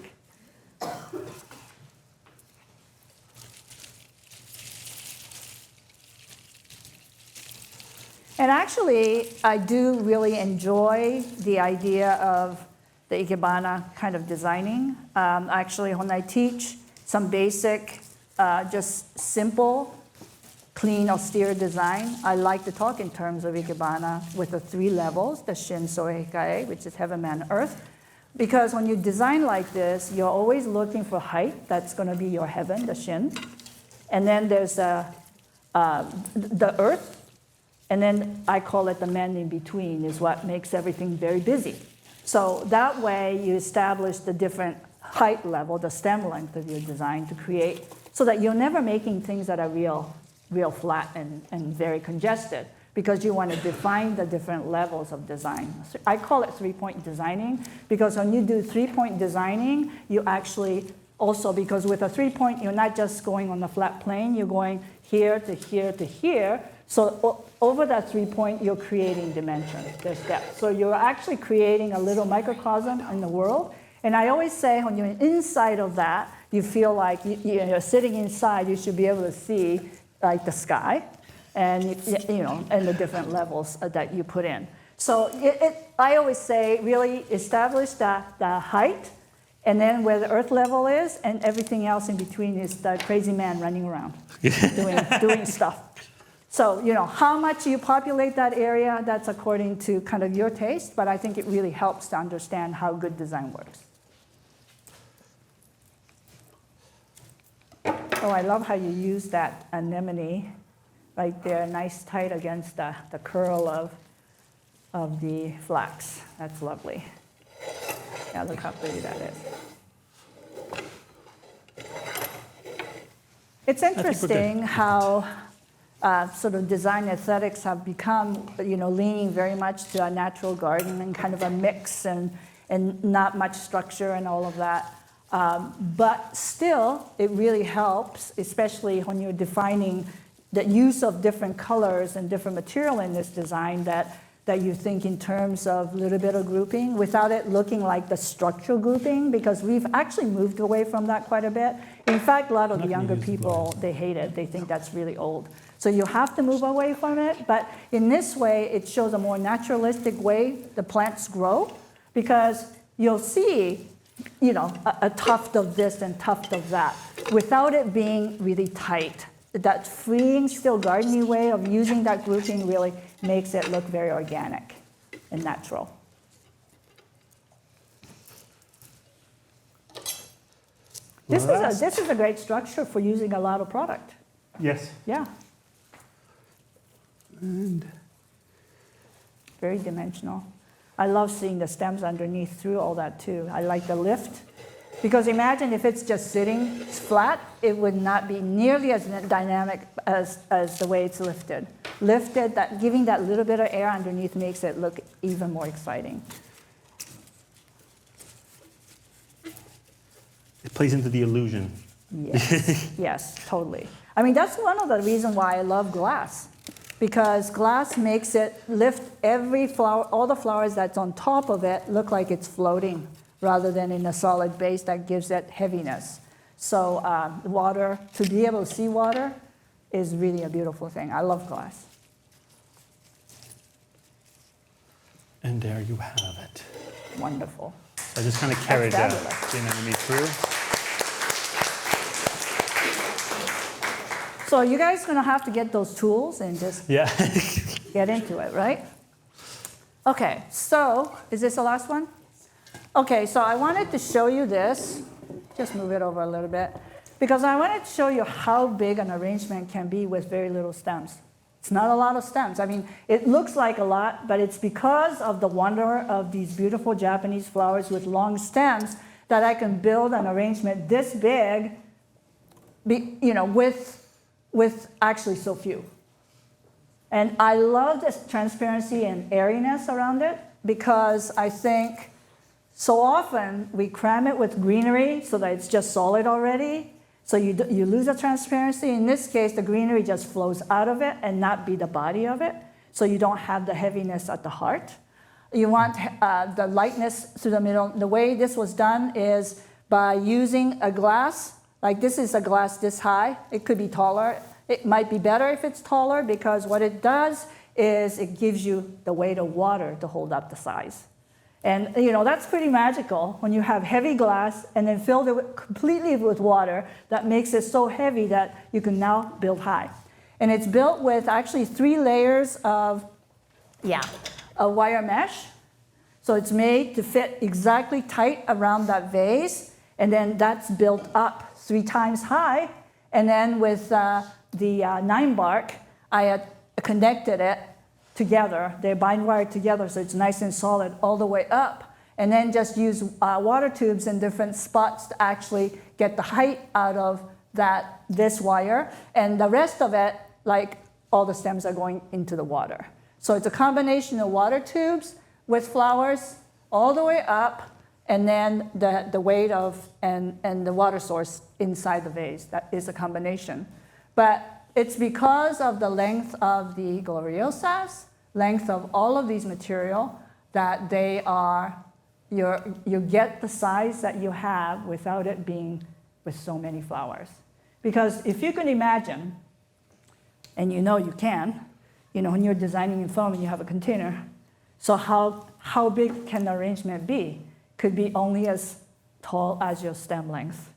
And actually, I do really enjoy the idea of the ikebana kind of designing. Actually, when I teach some basic, just simple, clean, austere design, I like to talk in terms of ikebana with the 3 levels, the shin, soe, hikae, which is heaven, man, earth. Because when you design like this, you're always looking for height. That's going to be your heaven, the shin. And then there's the earth. And then I call it the man in between, is what makes everything very busy. So that way you establish the different height level, the stem length of your design to create, so that you're never making things that are real flat and very congested, because you want to define the different levels of design. So I call it 3-point designing, because when you do 3-point designing, you actually also, because with a 3-point, you're not just going on the flat plane, you're going here to here to here. So over that 3-point, you're creating dimension, there's depth. So you're actually creating a little microcosm in the world. And I always say, when you're inside of that, you feel like you're sitting inside, you should be able to see like the sky and, and the different levels that you put in. So I always say, really establish the height, and then where the earth level is, and everything else in between is the crazy man running around doing stuff. So, how much you populate that area, that's according to kind of your taste, but I think it really helps to understand how good design works. Oh, I love how you use that anemone right there, nice tight against the curl of the flax. That's lovely. Yeah, look how pretty that is. It's interesting how sort of design aesthetics have become, leaning very much to a natural garden and kind of a mix and not much structure and all of that. But still, it really helps, especially when you're defining the use of different colors and different material in this design, that that you think in terms of a little bit of grouping without it looking like the structural grouping, because we've actually moved away from that quite a bit. In fact, a lot of the younger people, they hate it. They think that's really old. So you have to move away from it, but in this way, it shows a more naturalistic way the plants grow, because you'll see, you know, a tuft of this and tuft of that, without it being really tight. That freeing, still gardening way of using that grouping really makes it look very organic and natural. This is a great structure for using a lot of product. Yes. Yeah. And very dimensional. I love seeing the stems underneath through all that too. I like the lift. Because imagine if it's just sitting flat, it would not be nearly as dynamic as the way it's lifted. Lifted, giving that little bit of air underneath makes it look even more exciting. it plays into the illusion. Yes, yes, totally. I mean, that's one of the reasons why I love glass. Because glass makes it lift every flower, all the flowers that's on top of it look like it's floating, rather than in a solid base that gives it heaviness. So water, to be able to see water is really a beautiful thing. I love glass. And there you have it. Wonderful. So I just kind of carried that fabulous. anemone through. So you guys are going to have to get those tools and just Yeah. get into it, right? Okay, so is this the last one? Okay, so I wanted to show you this. Just move it over a little bit. Because I wanted to show you how big an arrangement can be with very little stems. It's not a lot of stems. I mean, it looks like a lot, but it's because of the wonder of these beautiful Japanese flowers with long stems that I can build an arrangement this big, you know, with actually so few. And I love this transparency and airiness around it, because I think so often we cram it with greenery so that it's just solid already. So you lose the transparency. In this case, the greenery just flows out of it and not be the body of it. So you don't have the heaviness at the heart. You want the lightness through the middle. The way this was done is by using a glass. Like this is a glass this high. It could be taller. It might be better if it's taller, because what it does is it gives you the weight of water to hold up the size. And you know, that's pretty magical when you have heavy glass and then filled it completely with water that makes it so heavy that you can now build high. And it's built with actually 3 layers of wire mesh. So it's made to fit exactly tight around that vase. And then that's built up 3 times high. And then with the 9 bark, I had connected it together. They're bind wired together, so it's nice and solid all the way up. And then just use water tubes in different spots to actually get the height out of this wire. And the rest of it, like all the stems are going into the water. So it's a combination of water tubes with flowers all the way up, and then the weight of and the water source inside the vase. That is a combination. But it's because of the length of the gloriosas, length of all of these material, that they are, you get the size that you have without it being with so many flowers. Because if you can imagine, and you know you can, you know, when you're designing in foam and you have a container, so how big can the arrangement be? Could be only as tall as your stem length.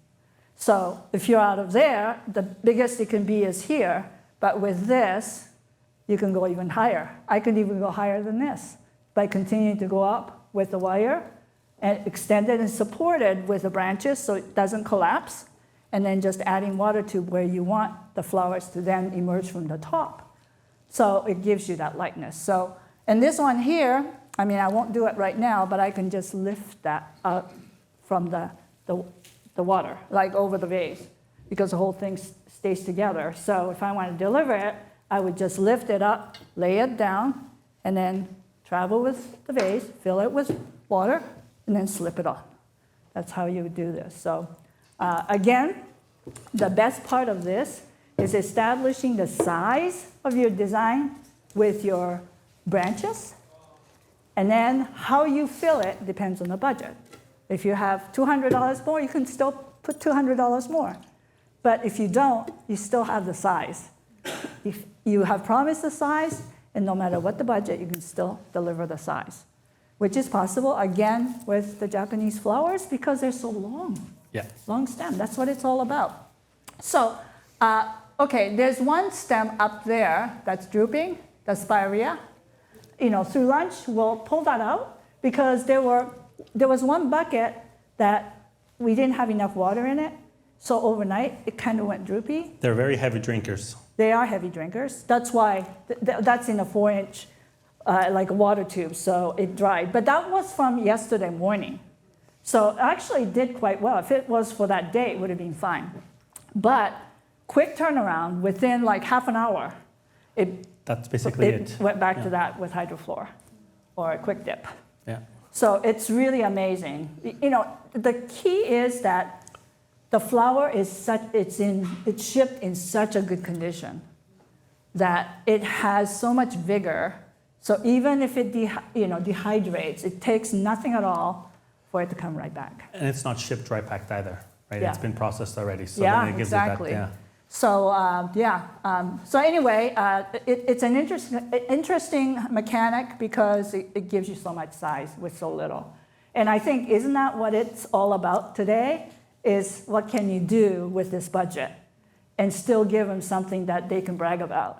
So if you're out of there, the biggest it can be is here, but with this, you can go even higher. I can even go higher than this by continuing to go up with the wire and extended and supported with the branches so it doesn't collapse, and then just adding water tube where you want the flowers to then emerge from the top. So it gives you that lightness. So, and this one here, I mean, I won't do it right now, but I can just lift that up from the water, like over the vase, because the whole thing stays together. So if I want to deliver it, I would just lift it up, lay it down, and then travel with the vase, fill it with water, and then slip it on. That's how you would do this. So again, the best part of this is establishing the size of your design with your branches And then how you fill it depends on the budget. If you have $200 more, you can still put $200 more. But if you don't, you still have the size. If you have promised the size, and no matter what the budget, you can still deliver the size, which is possible, again, with the Japanese flowers because they're so long. Yeah. Long stem, that's what it's all about. So, okay, there's one stem up there that's drooping, the spirea. Through lunch, we'll pull that out because there was one bucket that we didn't have enough water in it. So overnight, it kind of went droopy. They're very heavy drinkers. They are heavy drinkers. That's why that's in a 4-inch, like a water tube, so it dried. But that was from yesterday morning. So actually it did quite well. If it was for that day, it would have been fine. But quick turnaround, within like half an hour, That's basically it. went back to that with hydroflor or a quick dip. Yeah. So it's really amazing. The key is that the flower is it's shipped in such a good condition that it has so much vigor. So even if it dehydrates, it takes nothing at all for it to come right back. And it's not shipped dry packed either, right? Yeah. It's been processed already. So Yeah, then it gives exactly. it that, So so anyway, it's an interesting mechanic because it gives you so much size with so little. And I think, isn't that what it's all about today? Is what can you do with this budget and still give them something that they can brag about.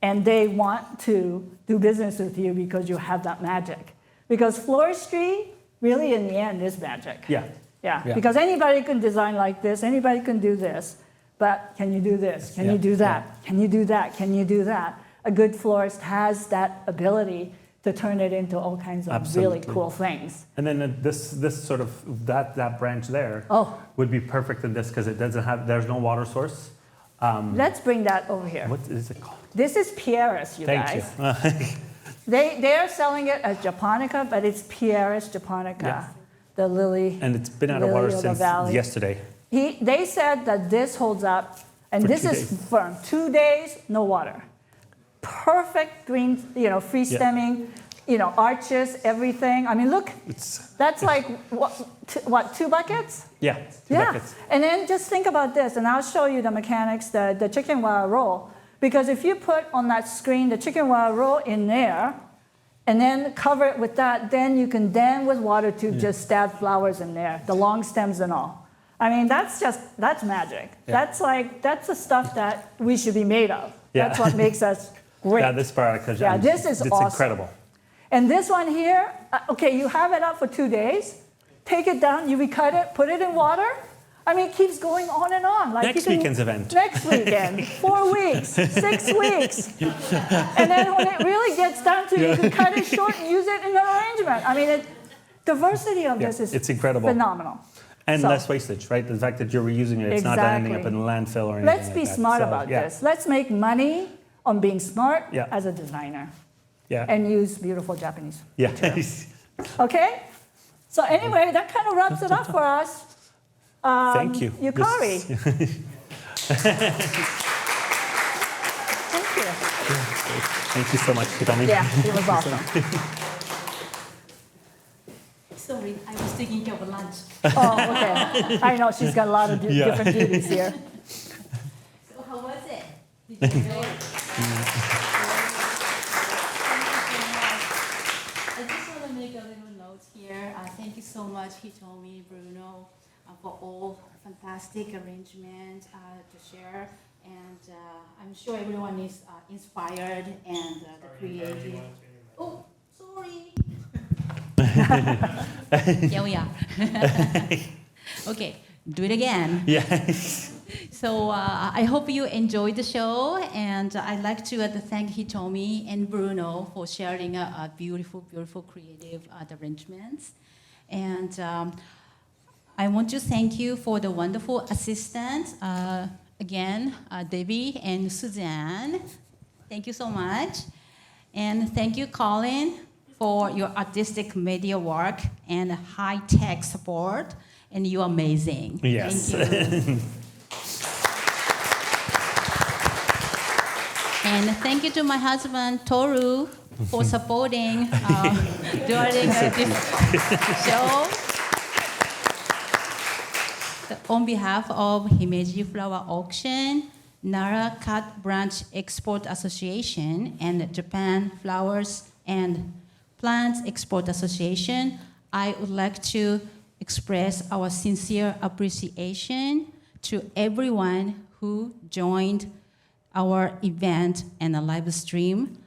And they want to do business with you because you have that magic. Because floristry, really in the end, is magic. Yeah. Yeah, Yeah. because anybody can design like this, anybody can do this, but can you do this? Can you do that? Can you do that? Can you do that? A good florist has that ability to turn it into all kinds of Absolutely. really cool things. And then this sort of, that branch there would be perfect in this because it doesn't have, there's no water source. Let's bring that over here. What is it called? This is Pieris, you Thank guys. you. They are selling it as Japonica, but it's Pieris Japonica, Yeah. the lily. And it's been out of water lily of the since valley. yesterday. They said that this holds up, and For this 2 is days. firm. 2 days, no water. Perfect green, free stemming, arches, everything. I mean, look, that's like, what 2 buckets? Yeah, 2 buckets. And then just think about this, and I'll show you the mechanics, the chicken wire roll. Because if you put on that screen the chicken wire roll in there, and then cover it with that, then you can with water tube just stab flowers in there, the long stems and all. I mean, that's magic. Yeah. That's the stuff that we should be made of. Yeah. That's what makes us great. Yeah, this Baraka, Yeah, this is it's awesome. incredible. And this one here, okay, you have it up for 2 days, take it down, you recut it, put it in water. I mean, it keeps going on and on. Like Next weekend's event. Next weekend, 4 weeks, 6 weeks. And then when it really gets down to you can cut it short and use it in an arrangement. I mean, diversity of this is it's incredible. phenomenal. And So- less wastage, right? The fact that you're reusing it, it's not ending up in a landfill or anything Let's like be that. smart So, about yeah. this. Let's make money on being smart Yeah. as a designer Yeah. and use beautiful Japanese Yeah. material. Okay? So anyway, that kind of wraps it up for us. Thank you. Yukari. Thank you. Thank you so much, Hitomi. Yeah, it was awesome. Sorry, I was taking care of lunch. Oh, okay. I know she's got a lot of different duties here. So how was it? Did you enjoy it? I just want to make a little note here. Thank you so much, Hitomi, Bruno, for all fantastic arrangements to share. And I'm sure everyone is inspired and creative. Oh, sorry. Here we are. Okay, do it again. Yes. So I hope you enjoyed the show, and I'd like to thank Hitomi and Bruno for sharing a beautiful, beautiful creative arrangements. And I want to thank you for the wonderful assistants, again, Debbie and Suzanne. Thank you so much. And thank you, Colin, for your artistic media work and high-tech support. And you're amazing. Yes. Thank you. And thank you to my husband, Toru, for supporting during this show. So on behalf of Himeji Flower Auction, Nara Cut Branch Export Association, and Japan Flowers and Plants Export Association, I would like to express our sincere appreciation to everyone who joined our event and a live stream.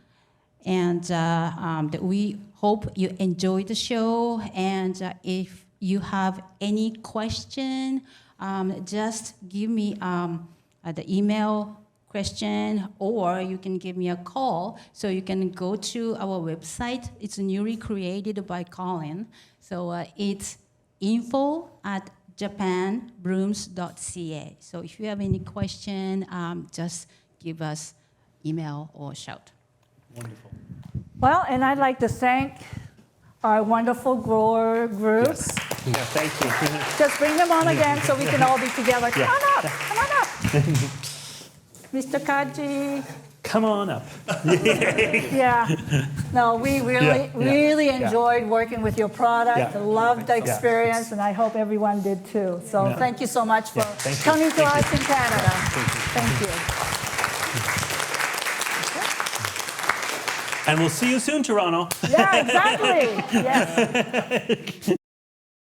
And that we hope you enjoyed the show. And if you have any question, just give me the email question, or you can give me a call. So you can go to our website. It's newly created by Colin. So it's info@japanbrooms.ca. So if you have any question, just give us email or shout. Wonderful. Well, and I'd like to thank our wonderful grower groups. Yeah, thank you. Just bring them on again so we can all be together. Come Yeah. on up, come on up. Mr. Kaji. Come on up. Yeah. No, we really enjoyed working with your product. Yeah. Loved the experience, and I hope everyone did too. So Yeah. thank you so much for thank you. coming to us in Canada. Thank you. And we'll see you soon, Toronto. Yeah, exactly. Yes.